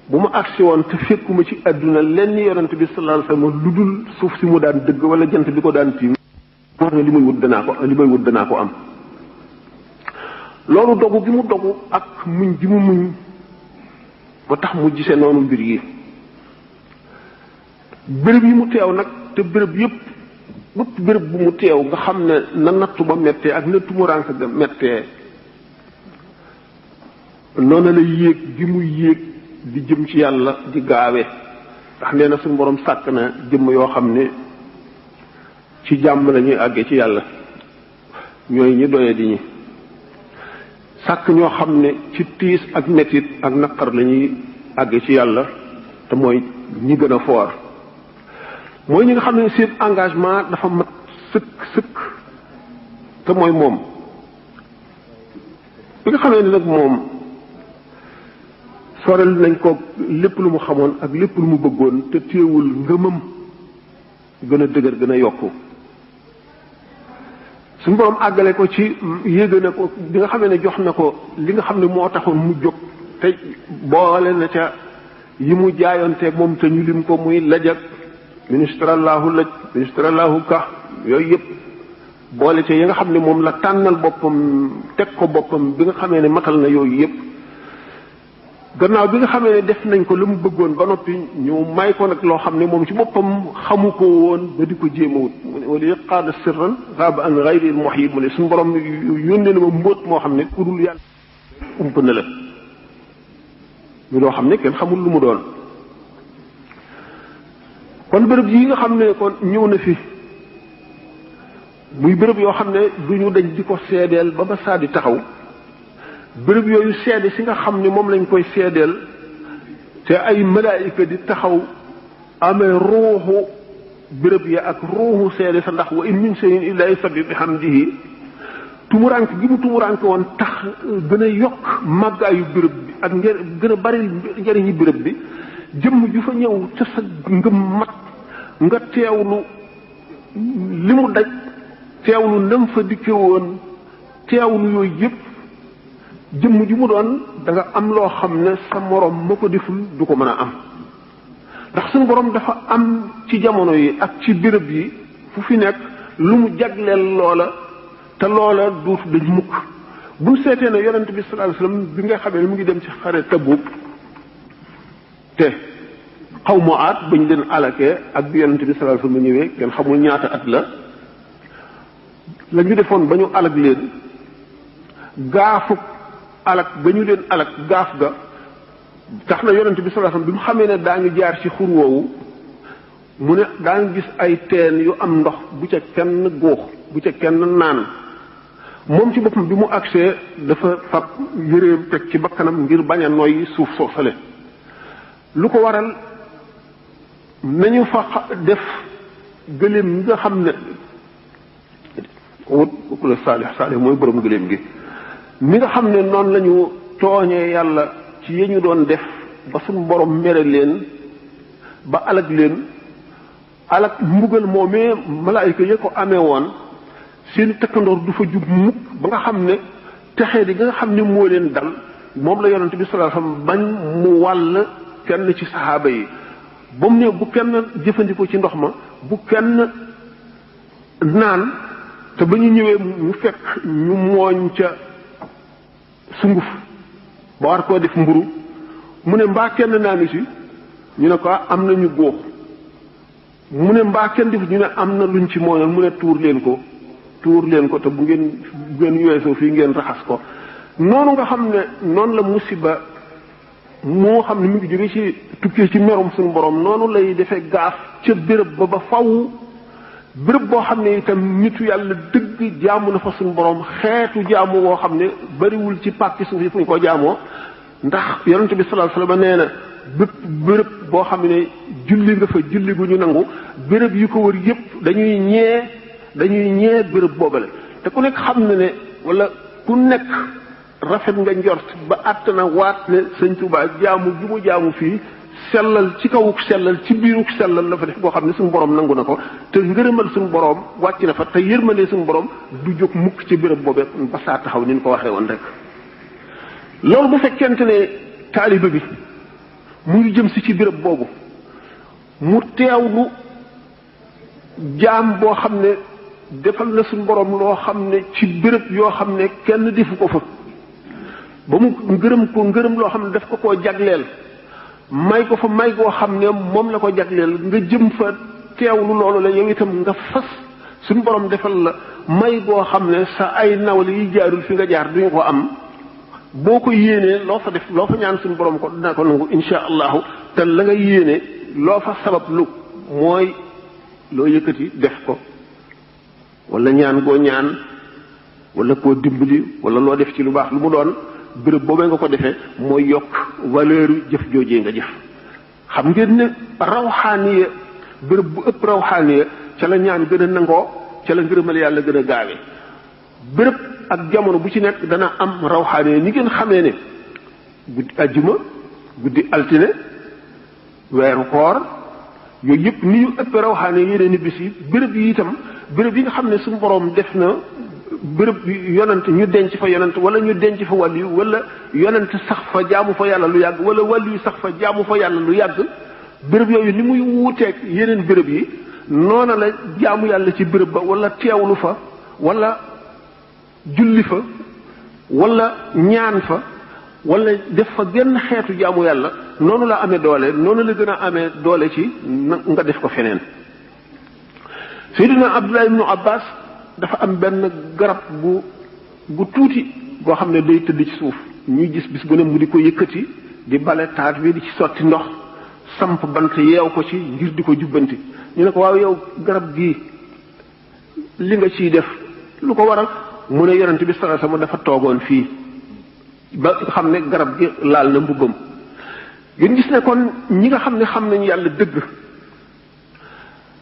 bu ma agsi woon te fekkuma ci àdduna lenn yonent bi sallallahu alayhi wasallam lu dul suuf si mu daan dëgg wala jant bi ko daan tiim moo ne li may wut danaa ko am loolu dogu gi mu dogu ak muñ gi mu muñ ba tax mu gisee noonu mbir yi béréb yi mu teew nag te béréb yépp béréb bu mu teew nga xam ne na nattu ba mettee ak na tumuraanke ga mettee noonu la yéeg gi mu yéeg di jëm ci yàlla di gaawe ndax nee na suñu borom sàkk na jëmm yoo xam ne ci jàmm la ñuy àggee ci yàlla ñooy ñi doye di ñi sàkk ñoo xam ne ci tiis ak mettit ak naqar la ñuy àggee ci yàlla te mooy ñi gën a foor mooy ñi nga xam ne seen engagement dafa mat sëkk te mooy moom bi nga xamee ne nag moom sorel nañ ko lépp lu mu xamoon ak lépp lu mu bëggoon te téewul ngëmam gën a dëgër gën a yokku suñu borom àggale ko ci yéega na ko bi nga xamee ne jox na ko li nga xam ne moo taxoon mu jóg te boole na ca yi mu jaayoonteeg moom te ñu lim ko muy lajak ministrallahu laj ministrallahu ka yooyu yëpp boole ca yi nga xam ne moom la tànnal boppam teg ko boppam bi nga xamee ne matal na yooyu yëpp gannaaw bi nga xamee ne def nañ ko la mu bëggoon ba noppi ñu may ko nag loo xam ne moom ci boppam xamu ko woon ba di ko jéem a wut mu ne wala qaada sirran raaba an ghayri al muhyi mu ne suñu borom yónnee na ma mbóot moo xam ne ku dul yàlla ump na la ñu loo xam ne kenn xamul lu mu doon kon béréb yi nga xam ne kon ñëw na fi muy béréb yoo xam ne du ñu dañ di ko seedeel ba ba saa di taxaw béréb yooyu seede si nga xam ne moom lañ koy seedeel te ay malaayika di taxaw amee ruuxu béréb ya ak ruuxu seede sa ndax wa in min shay'in illa yusabbihu bihamdihi tumurank gi mu tumurank woon tax gën a yokk màggaayu béréb bi ak gën a bari njëriñu béréb bi jëmm ju fa ñëw ca sa ngëm mat nga teewlu li mu daj teewlu ndam fa dikke woon teewlu yooyu yëpp jëmm ju mu doon da nga am loo xam ne sa morom ma ko deful du ko mën a am ndax suñu borom dafa am ci jamono yi ak ci béréb yi fu fi nekk lu mu jagleel loola te loola duutu dañ mukk buñ seetee ne yonent bi sallallahu alayhi wasallam bi nga xamee ne mu ngi dem ci xare Tabuk te xaw ma aat bañ leen alakee ak bi yonent bi sallallahu alayhi wasallam ñëwee kenn xamul ñaata at la ñu defoon ba ñu alag leen gaafu alak ba ñu leen alak gaaf ga tax na yonent bi sallallahu alayhi wasallam bi mu xamee ne daa ngi jaar ci xur woowu mu ne daa ngi gis ay teen yu am ndox bu ca kenn góox bu ca kenn naan moom ci boppam bi mu agsee dafa fab yëreem teg ci bakkanam ngir bañ a noyyi suuf soosale lu ko waral nañu fa def gëléem ñi nga xam ne wut la Saalix mooy borom gëléem gi mi nga xam ne noonu la ñu tooñee yàlla ci yi ñu doon def ba suñu borom mere leen ba alag leen alag mbugal moomee malaayika ya ko amee woon seen tëkkandoor du fa jub mukk ba nga xam ne texee di nga xam ne moo leen dal moom la yonent bi sallallahu alayhi wasallam bañ mu wàll kenn ci saxaaba yi ba mu ne bu kenn jëfandikoo ci ndox ma bu kenn naan te ba ñu ñëwee mu fekk ñu mooñ ca sunguf ba war koo def mburu mu ne mbaa kenn naanu si ñu ne ko am na ñu góox mu ne mbaa kenn def ñu ne am na luñ ci mooñoon mu ne tuur leen ko te bu ngeen weesoo fii ngeen raxas ko noonu nga xam ne noonu la musiba moo xam ne mu ngi jóge ci tukkee ci merum suñu borom noonu lay defee gaaf ca béréb ba faw béréb boo xam ne itam nitu yàlla dëgg jaamu na fa suñu borom xeetu jaamu woo xam ne bariwul ci pàkki suuf yi fu ñu ko jaamoo ndax yonent bi sallallahu alayhi wasallam nee na béréb boo xam ne julli nga fa julli gu ñu nangu béréb yu ko wër yépp dañuy ñee béréb boobale te ku nekk xam na ne wala ku nekk rafet nga njort ba àtt na waat ne sëñ Tuubaa jaamu gi mu jaamu fii sellal ci kawuk sellal ci biiruk sellal la fa def boo xam ne suñu borom nangu na ko te ngërëmal suñu borom wàcc na fa te yërmande suñu borom du jóg mukk ci béréb boobee ba saa taxaw ni ñu ko waxee woon rek. loolu bu fekkente ne taaliba bi mu ngi jëm si ci béréb boobu mu teewlu jaam boo xam ne defal na suñu borom loo xam ne ci béréb yoo xam ne kenn defu ko fa ba mu ngërëm loo xam ne daf ko koo jagleel may ko fa may goo xam ne moom la ko jagleel nga jëm fa teewlu loolu la yow itam nga fas suñu borom defal la may goo xam ne sa ay nawle yi jaarul fi nga jaar duñu ko am boo ko yéenee loo fa def loo fa ñaan suñu borom ko dina ko nangu insha allahu te la nga yéene loo fa sabab lu mooy loo yëkkati def ko wala ñaan goo ñaan wala koo dimbali wala loo def ci lu baax lu mu doon béréb boobee nga ko defee mooy yokk valeur jëf joojee nga jëf xam ngeen ne rawxaaniya béréb bu ëpp rawxaaniya ca la ñaan gën a nangoo ca la ngërëmal yàlla gën a gaawee béréb ak jamono bu ci nekk dana am rawxaaniya ni ngeen xamee ne guddi ajjuma guddi altine weeru koor yooyu yëpp ni ñu ëpp rawxaaniya yeneen ni bis yi béréb yi itam béréb yi nga xam ne suñu borom def na béréb yonent ñu denc fa yonent wala ñu denc fa wàllu wala yonent sax fa jaamu fa yàlla lu yàgg wala wàllu sax fa jaamu fa yàlla lu yàgg béréb yooyu ni muy wuuteeg yeneen béréb yi noona la jaamu yàlla ci béréb ba wala teewlu fa wala julli fa wala ñaan fa wala def fa genn xeetu jaamu yàlla noonu la amee doole noonu la gën a amee doole ci nga def ko feneen. Seydina Abdullah ibnu Abbas dafa am benn garab bu tuuti boo xam ne day tëdd ci suuf ñuy gis bis bu ne mu di ko yëkkati di bale taat bi di ci sotti ndox samp bant yeew ko ci ngir di ko jubbanti ñu ne ko waaw yow garab gii li nga ciy def lu ko waral mu ne yonent bi sallallahu alayhi wasallam dafa toogoon fii ba xam ne garab gi laal na mbubbam ngeen gis ne kon ñi nga xam ne xam nañu yàlla dëgg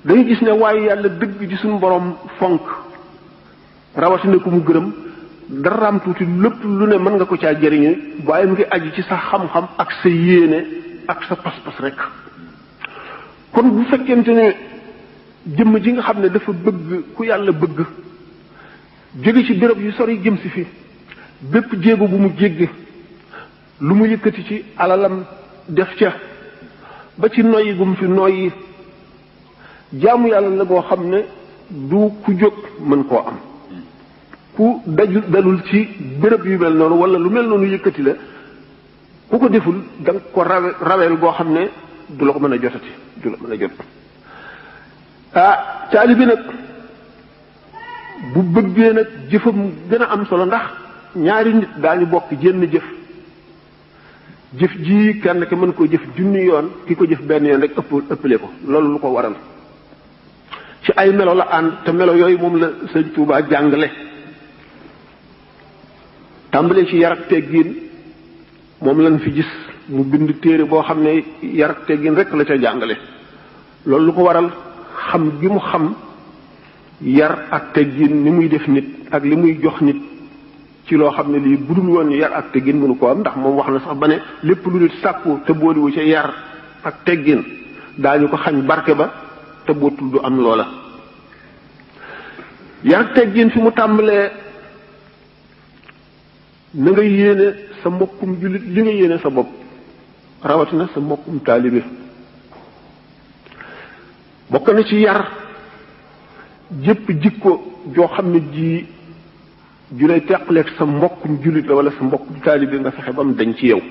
dañu gis ne waaye yàlla dëgg ci suñu borom fonk rawatina ku mu gërëm daraam tuuti lépp lu ne mën nga ko caa jëriñu waaye mu ngi aju ci sa xam-xam ak sa yéene ak sa pas-pas rek kon bu fekkente ne jëmm ji nga xam ne dafa bëgg ku yàlla bëgg jóge ci béréb yu sori jëm si fi bépp jéego bu mu jéggi lu mu yëkkati ci alalam def ca ba ci noyyi gu mu fi noyyi jaamu yàlla la boo xam ne du ku jóg mën koo am ku dalul ci béréb yu mel noonu wala lu mel noonu yëkkati la ku ko deful da nga ko raweel goo xam ne du la ko mën a jotati du la mën a jot taalibi nag bu bëggee nag jëfam gën a am solo ndax ñaari nit daañu bokk jenn jëf ji kenn ki mën koo jëf junni yoon ki ko jëf benn yoon rek ëppale ko loolu lu ko waral ci ay melo la ànd te melo yooyu moom la sëñ Tuubaa jàngale tàmbalee ci yar ak teggin moom lañ fi gis mu bind téere boo xam ne yar ak teggin rek la ca jàngale loolu lu ko waral xam gi mu xam yar ak teggin ni muy def nit ak li muy jox nit ci loo xam ne lii budul woon yar ak teggin mënu ko am ndax moom wax na sax ba ne lépp lu nit sàkku te booliwu ca yar ak teggin daañu ko xañ barke ba te bootul du am loola. yar ak teggin fi mu tàmbalee na nga yéene sa mbokkum jullit li nga yéene sa bopp rawatina sa mbokkum taalibe bokk na ci yar jëpp jikko joo xam ne ji ju lay teqaleeg sa mbokkum jullit la wala sa mbokkum taalibe nga fexe ba mu dañ ci yow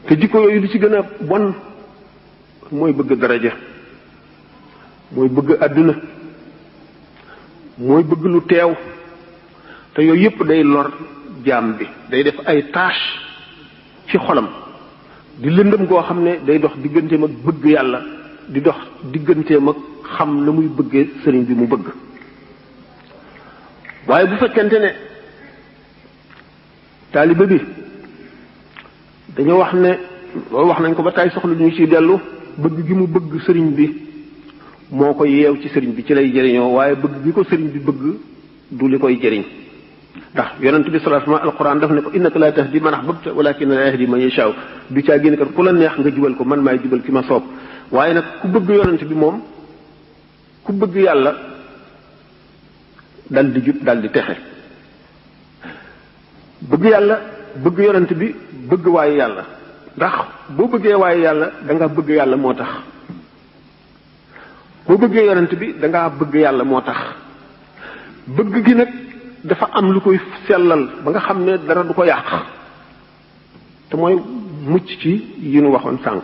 te jikko yooyu li ci gën a bon mooy bëgg daraja mooy bëgg àdduna mooy bëgg lu teew te yooyu yëpp day lor jaam bi day def ay tâche ci xolam di lëndëm goo xam ne day dox digganteem ak bëgg yàlla di dox digganteem ak xam na muy bëggee sëriñ bi mu bëgg waaye bu fekkente ne taalibe bi dañoo wax ne loolu wax nañ ko ba tey soxla ñu ci dellu bëgg gi mu bëgg sëriñ bi moo ko yeew ci sëriñ bi ci lay jëriñoo waaye bëgg gi ko sëriñ bi bëgg du li koy jëriñ ndax yonent bi sallallahu alayhi wasallam alquran daf ne ko innaka la tahdi man ahbabta walakin la yahdi man yasha du caa génn kat ku la neex nga jubal ko man maay jubal ki ma soob waaye nag ku bëgg yonent bi moom ku bëgg yàlla dal di jub dal di texe bëgg yàlla bëgg yonent bi bëgg waaye yàlla ndax boo bëggee waaye yàlla da nga bëgg yàlla moo tax boo bëggee yonent bi da ngaa bëgg yàlla moo tax bëgg gi nag dafa am lu koy sellal ba nga xam ne dara du ko yàq te mooy mucc ci yi nu waxoon sànq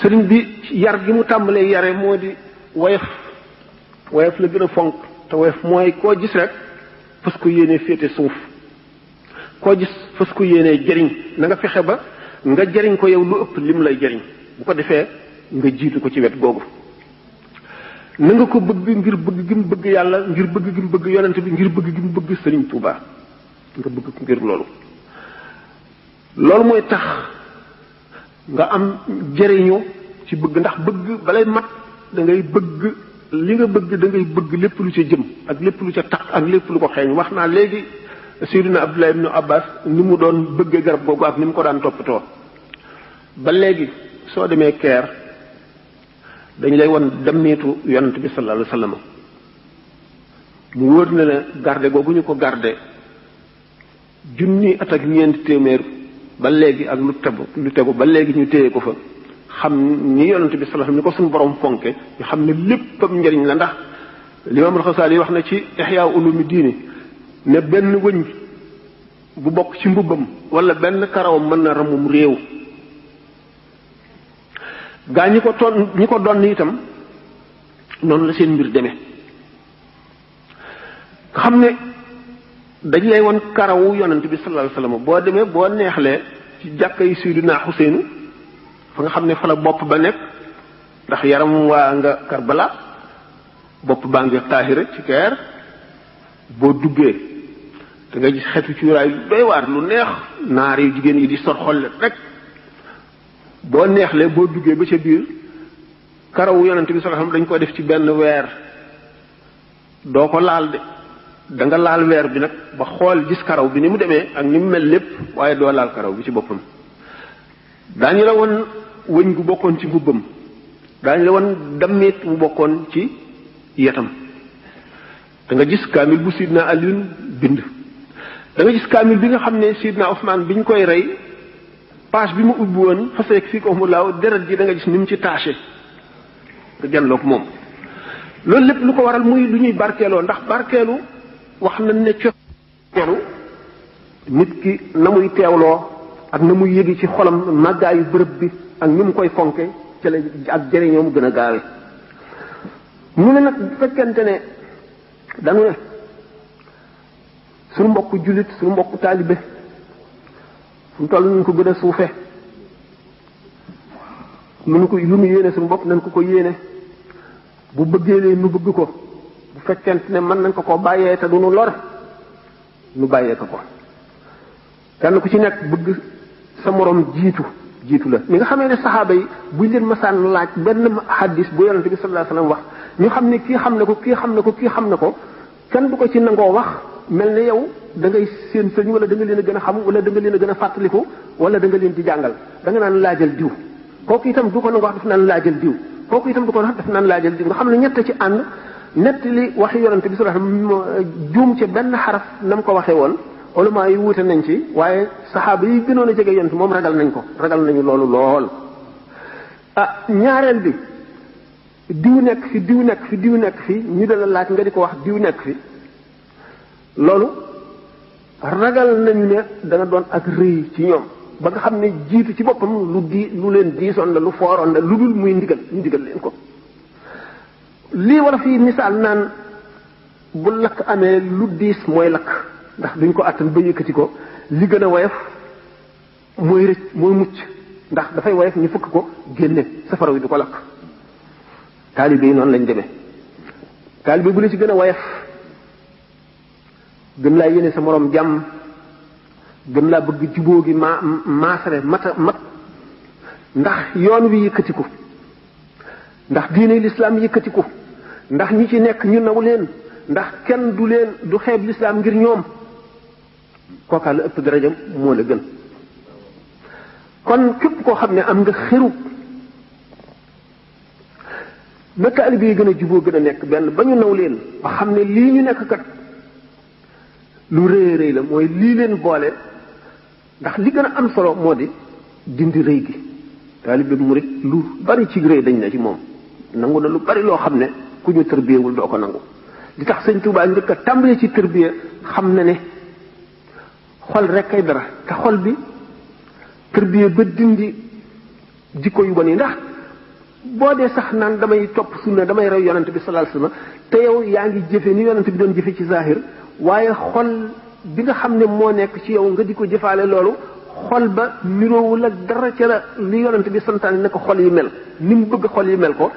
sëriñ bi yar gi mu tàmbalee yare moo di woyof woyof la gën a fonk te woyof mooy koo gis rek fas ko yéenee féete suuf koo gis fas ko yéenee jëriñ na nga fexe ba nga jëriñ ko yow lu ëpp lim lay jëriñ bu ko defee nga jiitu ko ci wet googu na nga ko bëgg ngir bëgg gi mu bëgg yàlla ngir bëgg gi mu bëgg yonent bi ngir bëgg gi mu bëgg sëriñ Tuuba nga bëgg ko ngir loolu mooy tax nga am jëriñu ci bëgg ndax bëgg balay mat da ngay bëgg li nga bëgg da ngay bëgg lépp lu ca jëm ak lépp lu ca tax ak lépp lu ko xeeñ wax naa léegi Sayyidina Abdullah ibn Abbas ni mu doon bëggee garab googu ak ni mu ko daan toppatoo ba léegi soo demee Caire dañ lay won demmitu yonent bi sallallahu alayhi wasallam mu wóor na ne garde googu ñu ko garde junni at ak ñeenti téeméer ba léegi ak lu tegu ba léegi ñu téye ko fa xam ni yonent bi sallallahu alayhi wasallam ni ko suñu borom fonke ñu xam ne léppam njëriñ la ndax l'imam al-Ghazali wax na ci Ihya ulumi diini ne benn wëñ bu bokk ci mbubbam wala benn karawam mën na ramum réew gaa ñi ko doon itam noonu la seen mbir demee nga xam ne dañ lay won karawu yonent bi sallallahu alayhi wasallam boo demee boo neexlee ci jàkka yi Sayyidina Xuseenu fa nga xam ne fa la bopp ba nekk ndax yaram waa nga Karbala bopp baa ngi Taahira ci Caire boo duggee da nga gis xetu cuuraay doy waar lu neex naar yu jigéen yi di sor xolle rek boo neexlee boo duggee ba ca biir karawu yonent bi sallallahu alayhi wasallam dañ ko def ci benn weer doo ko laal de da nga laal weer bi nag ba xool gis karaw bi ni mu demee ak ni mu mel lépp waaye doo laal karaw bi ci boppam daañu la woon wëñ gu bokkoon ci mbubbam daañu la woon dammit bu bokkoon ci yetam da nga gis kaamil bu Sidna Alioune bind da nga gis kaamil bi nga xam ne Sidna Ousmane bi ñu koy rey page bi mu ubbi woon faseek fii ko mu laaw deret ji da nga gis ni mu ci taché nga janloog moom loolu lépp lu ko waral muy lu ñuy barkeeloo ndax barkeelu wax nañ ne coxeelu nit ki na muy teewloo ak na muy yëgi ci xolam màggaayu bërëb bi ak ni mu koy fonke ci la ak jëriñoo mu gën a gaawe mu ne nag bu fekkente ne dañu ne suñu mbokk jullit suñu mbokk taalibe fu mu toll nañ ko gën a suufe lu nu yéene suñu bopp nañ ko yéene bu bëggee lee nu bëgg ko bu fekkente ne mën nañ ko bàyyee te du nu lor nu bàyyee ko kenn ku ci nekk bëgg sa morom jiitu jiitu la. mi nga xamee ne saxaaba yi buñ leen masaan laaj benn hadis bu yonente bi sallallahu alayhi wasallam wax ñu xam ne kii xam na ko kii xam na ko kii xam na ko kenn du ko ci nangoo wax mel ne yow da ngay seen sëñ wala da nga leen a gën a xam wala da nga leen a gën a fàttaliku wala da nga leen di jàngal da nga naan laajal diw kooku itam du ko nangoo wax daf naan laajal diw kooku itam du ko wax daf naan laajal diw nga xam ne ñett ci ànd nett li waxi yonente bi sallallahu alayhi wasallam juum ci benn xaraf na mu ko waxee woon ulama yi wuute nañ ci waaye saxaaba yi gënoon a jege yonent moom ragal nañu loolu lool. ñaareel bi diw nekk fi diw nekk fi diw nekk fi ñu dala laaj nga di ko wax diw nekk fi loolu ragal nañu ne dana doon ak rëy ci ñoom ba nga xam ne jiitu ci boppam lu leen diisoon la lu fooroon la lu dul muy ndigal ñu digal leen ko. lii war a fi misaal naan bu lakk amee lu diis mooy lakk ndax duñ ko àttan ba yëkkati ko li gën a woyof mooy rëcc mooy mucc ndax dafay woyof ñu fëkk ko génne safara wi du ko lakk. taalibe yi noonu lañ demee taalibe bu la ci gën a woyof gën laa yéene sa moroom jàmm gën laa bëgg jubóo gi maasare mat ndax yoon wi yëkkatiku ndax diine lislaam yëkkatiku ndax ñi ci nekk ñu naw leen ndax kenn du xeeb lislaam ngir ñoom kookaa la ëpp daraja moo la gën. kon képp koo xam ne am nga xeru na taalibe yi gën a juboo gën a nekk benn ba ñu naw leen ba xam ne lii ñu nekk kat lu rëy rëy la mooy lii leen boole ndax li gën a am solo moo di dindi rëy gi. taalibe murit lu bari ci rëy dañ na ci moom nangu na lu bari loo xam ne ku ñu tërbiyewul doo ko nangu li tax sëñ Tuubaa njëkk a tàmbalee ci tërbiya xam na ne xol rek kay dara te xol bi tërbiya ba dindi jikko yu bon yi ndax boo dee sax naan damay topp sunna damay roy yonante bi sallallahu alayhi wasallam te yow yaa ngi jëfe ni yonante bi doon jëfe ci zahir waaye xol bi nga xam ne moo nekk ci yow nga di ko jëfaale loolu xol ba niroowul ak dara ca la li yonante bi santaane ne ko xol yi mel ni mu bëgg xol yi mel ko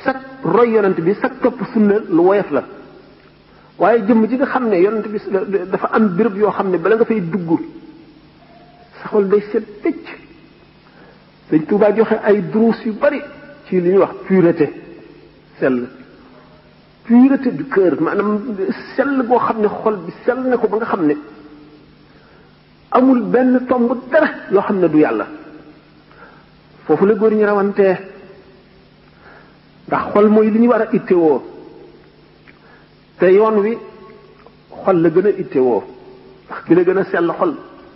sag roy yonante bi sag topp sunna lu woyof la waaye jëmm ji nga xam ne yonante bi dafa am béréb yoo xam ne bala nga fay dugg sa xol day set pecc Sëñ Tuubaa joxe ay duruus yu bari ci li ñuy wax pureté pureté du cœur maanaam sell boo xam ne xol bi sell na ko ba nga xam ne amul benn tomb dara yoo xam ne du yàlla foofu la góor ñi rawantee ndax xol mooy li ñu war a ittewoo te yoon wi xol la gën a ittewoo ndax ki la gën a sell xol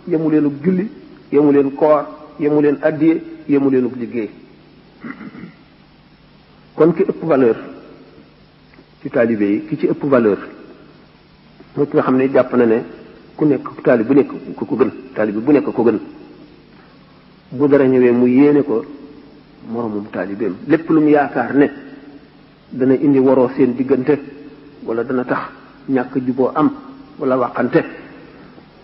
yemu leen julli yemu leen koor yemu leen addiye yemu leen liggéey kon ki ëpp valeur ci taalibe yi ki ci ëpp valeur mooy ki nga xam ne jàpp na ne ku nekk taalib bu nekk ku ko gën taalib bu nekk ko gën bu dara ñëwee mu yéene ko moromum taalibeem lépp lu mu yaakaar ne dana indi waroo seen diggante wala dana tax ñàkk juboo am wala waxante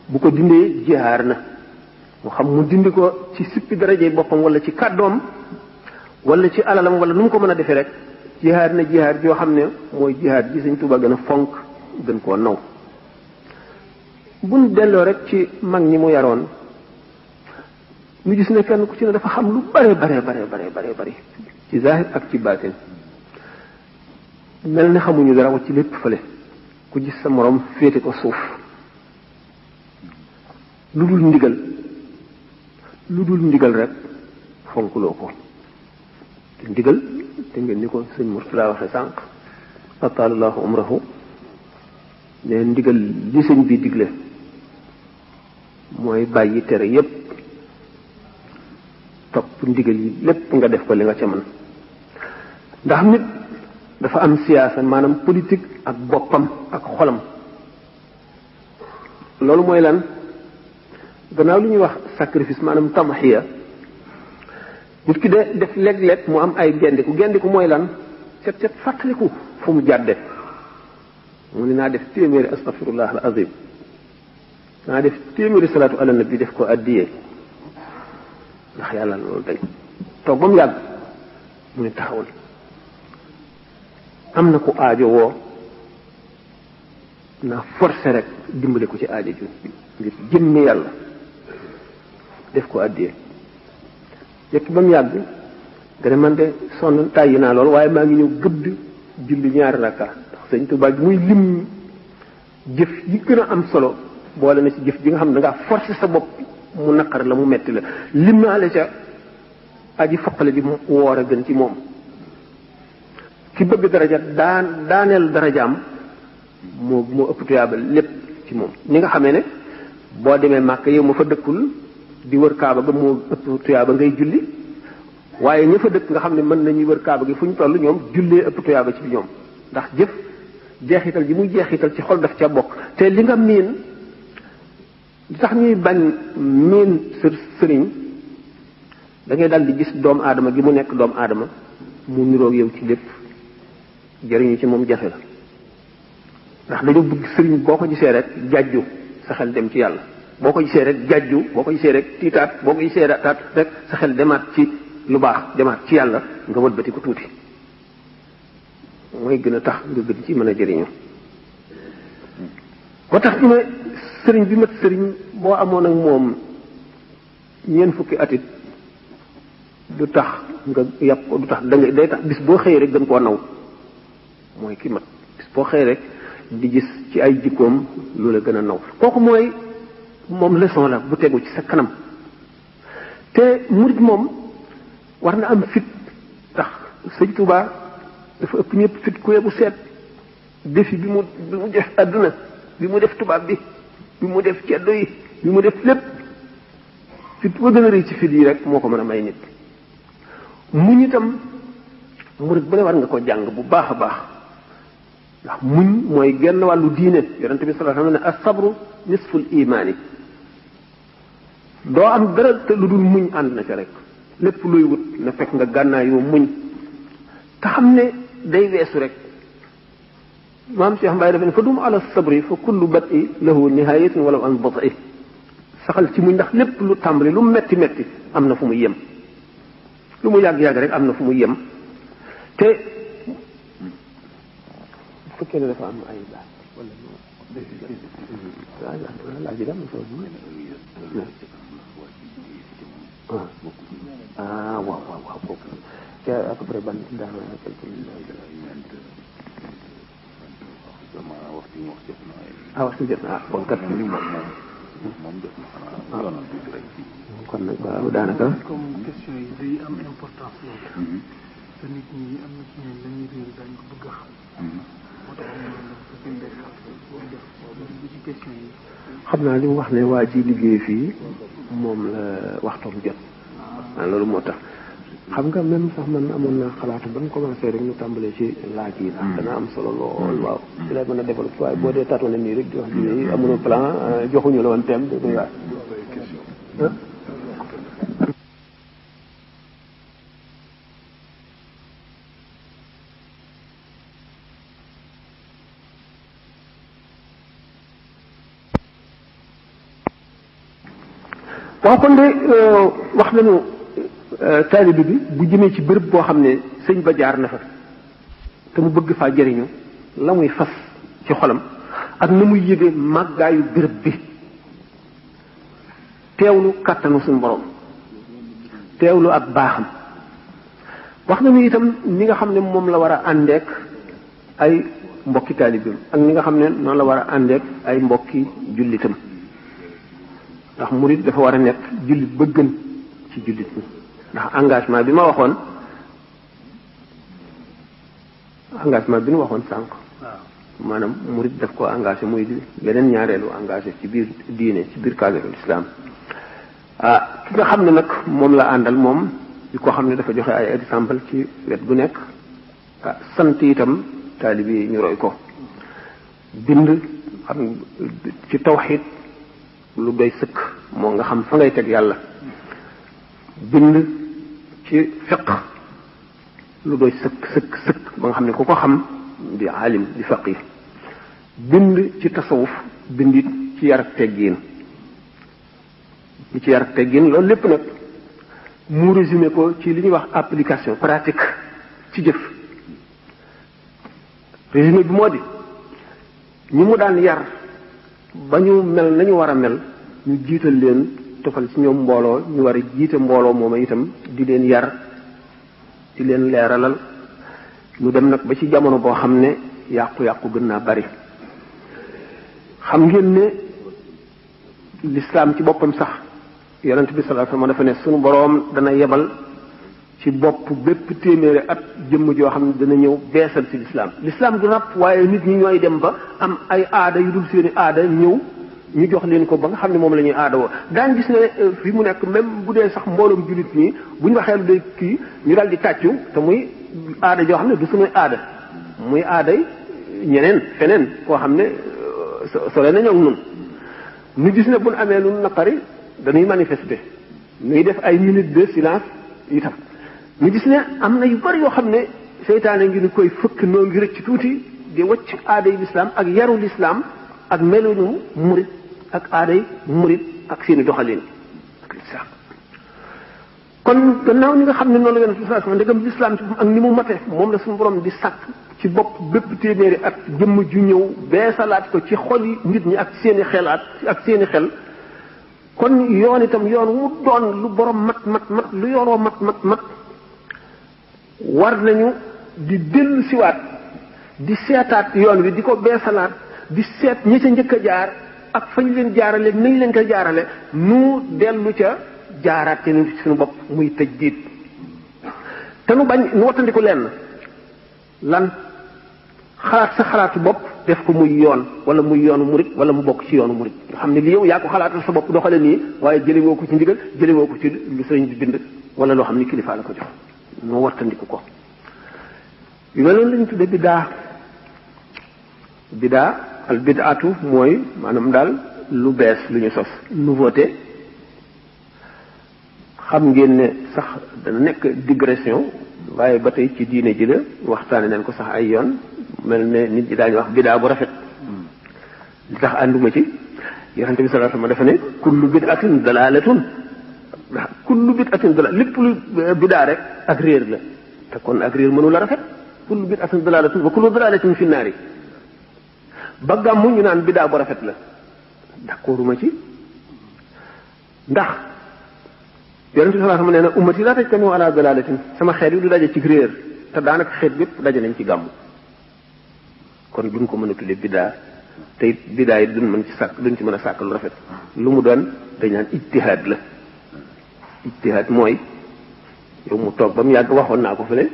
bu ko dindee jihaar na mu xam mu dindi ko ci sippi daraje boppam wala ci kàddoom wala ci alalam wala nu mu ko mën a defee rek jihaar na jihaar joo xam ne mooy jihaar ji Sëñ Tuubaa gën a fonk gën koo naw. buñ delloo rek ci mag ñi mu yaroon ñu gis ne kenn ku ci ne dafa xam lu bare bare ci zahir ak ci baatin mel ne xamuñu dara wacc ci lépp fële ku gis sa morom féete ko suuf lu dul ndigal rek fonkuloo ko te ndigal te ngeen ni ko sëñ Murtada waxe sànq atalallahu umrahu ne ndigal li sëñ bi digle mooy bàyyi tere yépp topp ndigal yi lépp nga def ko li nga ca mën ndax nit dafa am siyaasa maanaam politique ak boppam ak xolam loolu mooy lan gannaaw li ñuy wax sacrifice maanaam tamaxiya nit ki de def léeg-léeg mu am ay gendiku mooy lan set fàttaliku fu mu jàdde mu ne naa def téeméeri astaghfirullah al azim naa def téeméeri salaatu ala nabi def ko addiyee ndax yàlla loolu dañ toog ba mu yàgg mu ne taxawal am na ku aajo woo naa forcé rek dimbale ko ci aajo ju ngir jëmme yàlla def ko addiyee yekk ba mu yàgg nga ne man de sonn tàyyi naa lool waaye maa ngi ñëw gëdd julli ñaari rakka ndax sëñ Tuubaa muy lim jëf yi gën a am solo boole na ci jëf ji nga xam ne da ngaa forcer sa bopp mu naqar la mu metti la limaale ca aji foqale bi mu woor a gën ci moom ki bëgg daraja daaneel darajaam moo ëpp tuyaaba lépp ci moom ni nga xamee ne boo demee Màkka yow ma fa dëkkul di wër kaaba ga moo ëpp tuyaaba ngay julli waaye ña fa dëkk nga xam ne mën nañuy wër kaaba gi fu ñu toll ñoom jullee ëpp tuyaaba ci ñoom ndax jëf jeexital ji muy jeexital ci xol daf ca bokk te li nga miin li tax ñuy bañ miin sëriñ da ngay daal di gis doomu aadama gi mu nekk doomu aadama mu niroog yow ci lépp jëriñu ci moom jafe la ndax dañoo bëgg sëriñ boo ko gisee rek jàjju sa xel dem ci yàlla boo ko gisee rek jàjju boo ko gisee rek tiitaat boo ko gisee taat rek sa xel demaat ci lu baax demaat ci yàlla nga wëlbati ko tuuti mooy gën a tax nga gën ci mën a jëriñu ba tax ñu ne sëriñ bi mat sëriñ boo amoon ak moom ñeent fukki atit du tax nga yàpp ko du tax da nga day tax bis boo xëyee rek gën koo naw mooy ki mat bis boo xëyee rek di gis ci ay jikkoom lu la gën a naw kooku mooy moom leçon la bu tegu ci sa kanam te murid moom war na am fit tax sëñ Tuubaa dafa ëpp ñëpp fit ku yebu seet défi bi mu def àdduna bi mu def tubaab bi mu def ceddo yi bi mu def lépp fit ba gën a rëy ci fit yi rek moo ko mën a may nit muñ itam murid bu ne war nga ko jàng bu baax a baax ndax muñ mooy genn wàllu diine yonente bi sallallahu alayhi wa sallam ne as-sabru nisful imaani doo am dara te lu dul muñ ànd na ca rek lépp luy wut na fekk nga gànnaayoo muñ te xam ne day weesu rek maam Cheikh Mbaye dafa ne fa dum ala sabri fa kullu bat'i lahu nihayatun walaw an bat'i saxal ci muñ ndax lépp lu tàmbali lu metti metti am na fu mu yem lu mu yàgg-yàgg rek am na fu mu yem te bu fekkee ne dafa am ay laaj wala laaj yi waaw boobu te à peu près ban daanaka quelque waxtu jot na kon kat kon nag waaw daanaka comme question yi day am importance loolu te nit ñi am na ci ñoom lañuy réer dañ ko bëgg a xam moo tax ci question yi xam naa li mu wax ne waa ji liggéey fii moom la waxtoom jot loolu moo tax xam nga même sax man amoon naa xalaatu ba ñu commencé rek ñu tàmbalee ci laaj yi ndax dana am solo lool waaw ci lay mën a développé waaye boo dee tatoone nii rek di wax ji amuñu plan joxuñu la woon thème da koy waay waaw kon de wax nañu taalibe bi bu jëmee ci bërëb boo xam ne sëñ ba jaar na fa te mu bëgg faa jëriñu la muy fas ci xolam ak na muy yëge màggaayu bërëb bi teewlu kàttanu suñu borom teewlu ak baaxam wax nañu itam ñi nga xam ne moom la war a àndeek ay mbokki taalibeem ak ñi nga xam ne noonu la war a àndeek ay mbokki jullitam ndax murid dafa war a nekk jullit ba gën ci jullit ñi ndax engagement bi ma waxoon sànq maanaam murid daf ko engagé muy beneen ñaareelu engagé ci biir diine ci biir cadre l'islam ki nga xam ne nag moom la àndal moom di ko xam ne dafa joxe ay exemple ci wet gu nekk sant itam taalibe yi ñu roy ko bind xam ci tawxiid lu doy sëkk moo nga xam fa ngay teg yàlla bind ci fiq lu doy sëkk ba nga xam ne ku ko xam di alim di faqih bind ci tasawuf bindit ci yar ak teggiin ci yar ak teggiin loolu lépp nag mu résumé ko ci li ñuy wax application pratique ci jëf résumé bi moo di ñi mu daan yar ba ñu mel nañu war a mel ñu jiital leen tofal ci ñoom mbooloo ñu war a jiite mbooloo mooma itam di leen yar di leen leeralal ñu dem nag ba ci jamono boo xam ne yàqu-yàqu gën naa bari xam ngeen ne lislaam ci boppam sax yonent bi sallallahu alayhi wasallam dafa ne sunu boroom dana yebal ci bopp bépp téeméeri at jëmm joo xam ne dana ñëw beesal ci lislaam du ràpp waaye nit ñi ñooy dem ba am ay aada yu dul seeni aada ñëw ñu jox leen ko ba nga xam ne moom la ñuy aada woo daan gis ne fi mu nekk même bu dee sax mbooloom jullit ñi bu ñu waxee lu day kii ñu dal di tàccu te muy aada joo xam ne du suñuy aada muy aaday ñeneen feneen koo xam ne sore nañu ak nun ñu gis ne buñ amee lu naqari dañuy manifester ñuy def ay minutes de silence itam ñu gis ne am na yu bari yoo xam ne seytaane ngi ni koy fëkk noo ngi rëcc tuuti di wacc aaday lislaam ak yaru lislaam ak melunu murit ak aaday murit ak seeni doxalin ak lislaam kon gannaaw ñi nga xam ne noonu la yonent bi sallallahu alayhi wasallam ndegam lislaam ci ak ni mu mate moom la suñu borom di sàkk ci bopp bépp téeméeri at jëmm ju ñëw beesalaat ko ci xol yi nit ñi ak seeni xelaat ak seeni xel kon yoon itam yoon wu doon lu borom mat lu yoonoo mat war nañu di dellu siwaat di seetaat yoon wi di ko beesalaat di seet ñi ca njëkk a jaar ak fañ leen jaarale nañ leen ko jaarale nu dellu ca jaaraat te ci suñu bopp muy tëj diit te nu bañ nu wattandiku lenn lan xalaat sa xalaatu bopp def ko muy yoon wala muy yoonu murit wala mu bokk ci yoonu murit nga xam ne li yow yaa ko xalaatal sa bopp doxale nii waaye jëlewoo ko ci ndigal jëlewoo ko ci lu sëriñ bi bind wala loo xam ne kilifa la ko jox noo wattandiku ko yu mel noonu lañu tudde bidaa al bidaatu mooy maanaam daal lu bees lu ñu sos nouveauté xam ngeen ne sax dana nekk digression waaye ba tey ci diine ji la waxtaane nañ ko sax ay yoon mel ne nit ñi daañu wax bidaa bu rafet li tax ànduma ci yonent bi sallallahu alayhi wasallam dafa ne kullu bid'atin dalalatun kullu bid'atin dalal lépp lu bidaa rek ak réer la te kon ak réer mënu la rafet kullu bid'atin dalalatun wa kullu dalalatin fi naari ba gàmmu ñu naan bidaa bu rafet la d'accorduma ci ndax yonent bi sallallahu alayhi wasallam nee na ummati laa tajtami'u ala dalalatin sama xeet yi du daje ci réer te daanaka xeet bépp daje nañ ci gàmmu kon duñ ko mën a tuddee bidaa te it bidaa yi duñ ci mën a sàkk lu rafet lu mu doon dañ naan ijtihaad la ijtihaad mooy yow mu toog ba mu yàgg waxoon naa ko fële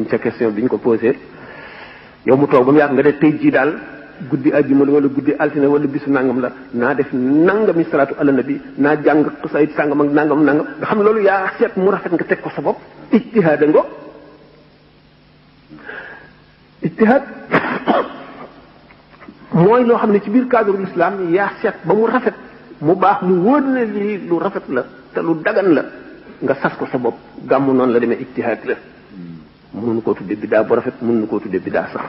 ca question bi ñu ko posé yow mu toog ba mu yàgg nga def tey jii daal guddi àjjuma wala guddi altine wala bisu nangam la naa def nangami salaatu ala nabi naa jàng xasaayid sàngam ak nangam nga xam ne loolu yaa seet mu rafet nga teg ko sa bopp ijtihaad ngo ijtihaad mooy loo xam ne ci biir cadre l'islam yaa seet ba mu rafet mu baax mu wóor na lii lu rafet la te lu dagan la nga sas ko sa bopp gàmmu noonu la demee ijtihaad la mënuñu koo tuddee biddaa bu rafet mënuñu koo tuddee biddaa sax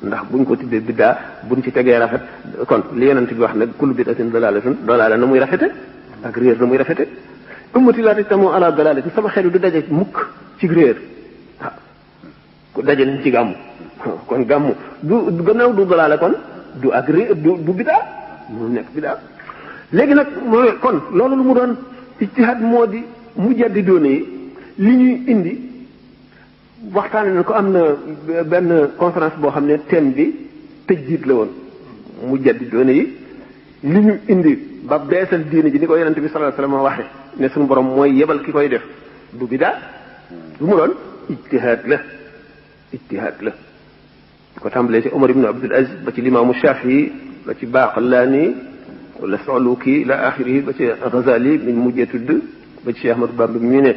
ndax buñ ko tuddee biddaa buñ ci tegee rafet kon li yonent bi wax nag kullu bid'atin dalaala na muy rafete ak réer na muy rafete ummati laa tajtami'u ala dalaalatin sama xel du daje mukk ci réer ku daje nañ ci gàmmu kon gàmmu du gannaaw du dalaala kon du ak réer du biddaa mu nekk biddaa léegi nag mooy kon loolu lu mu doon ijtihaad moo di mujaddidoon yi li ñuy indi waxtaane na ko am na benn conférence boo xam ne thème bi tëjjiit la woon mujaddidoon yi li ñu indi ba beesal diine ji ni ko yonent bi sallallahu alayhi wasallam waxe ne suñu borom mooy yebal ki koy def du biddaa lu mu doon ijtihaad la ko tàmbalee ci Omar ibn Abdul Aziz ba ci limaamu Shafii ba ci Baqillani wala Suluki ila axirihi ba ci Ghazali mi mujjee tudd ba ci Cheikh Ahmadou Bamba mi ne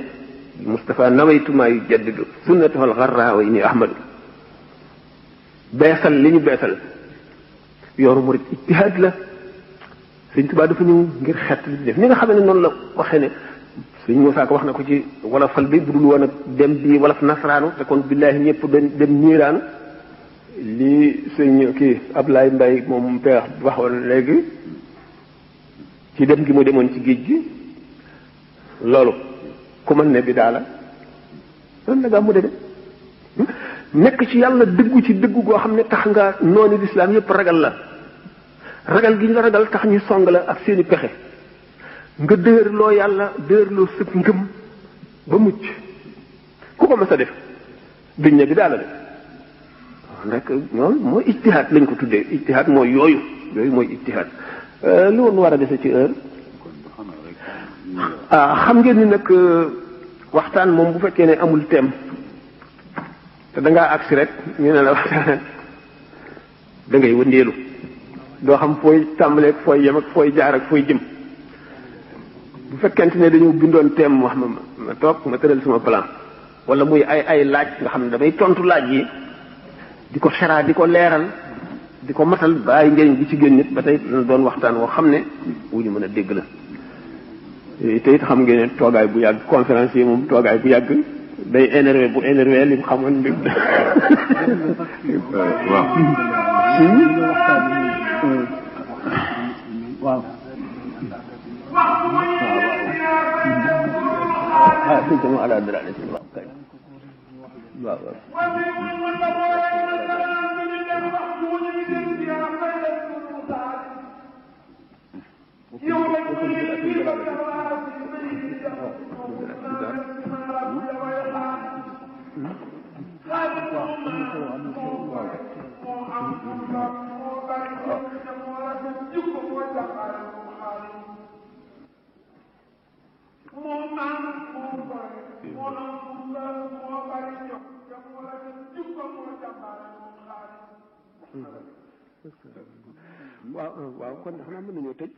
Mustafa nawaytu maa yujaddidu sunnatahu al-gharra wa inni ahmadu beesal li ñu beesal yoonu murid ijtihaad la Sëñ Tuubaa dafa ñëw ngir xeet li def ni nga xam ne noonu la waxee ne Sëñ Muusaa ko wax na ko ci wolofal bi bu dul woon ak dem bi wolof nasraanu te kon billaahi ñëpp dem ñiiraanu lii sëñ kii Ablaye Mbaye moom peex waxoon léegi ci dem gi mu demoon ci géej gi loolu ku mën ne bi daala loolu la gaa mu deme nekk ci yàlla dëggu ci dëggu goo xam ne tax nga noonu lislaam yépp ragal la ragal gi ñu la ragal tax ñu song la ak seeni pexe nga dëërloo yàlla dëërloo sëb ngëm ba mucc ku ko mës a def duñ ne bi daal la def nag ñoom mooy ijtihaad lañ ko tuddee ijtihaad mooy yooyu mooy ijtihaad lu woon war a dese ci heure xam ngeen ni nag waxtaan moom bu fekkee ne amul thème te da ngaa agsi rek ñu ne la waxtaan da ngay wëndeelu doo xam fooy tàmbaleeg fooy yem ak fooy jaar ak fooy jëm bu fekkente ne dañoo bindoon thème wax ma toog ma tëral sama plan wala muy ay laaj nga xam ne damay tontu laaj yi di ko xeraa di ko leeral di ko matal bàyyi njëriñ bi ci génn nit ba tey dana doon waxtaan woo xam ne wu ñu mën a dégg la te it xam ngeen ne toogaay bu yàgg conférence yi moom toogaay bu yàgg day énervé bu énervé li mu xamoon bi waaw waaw kon xanaa mën nañoo tëj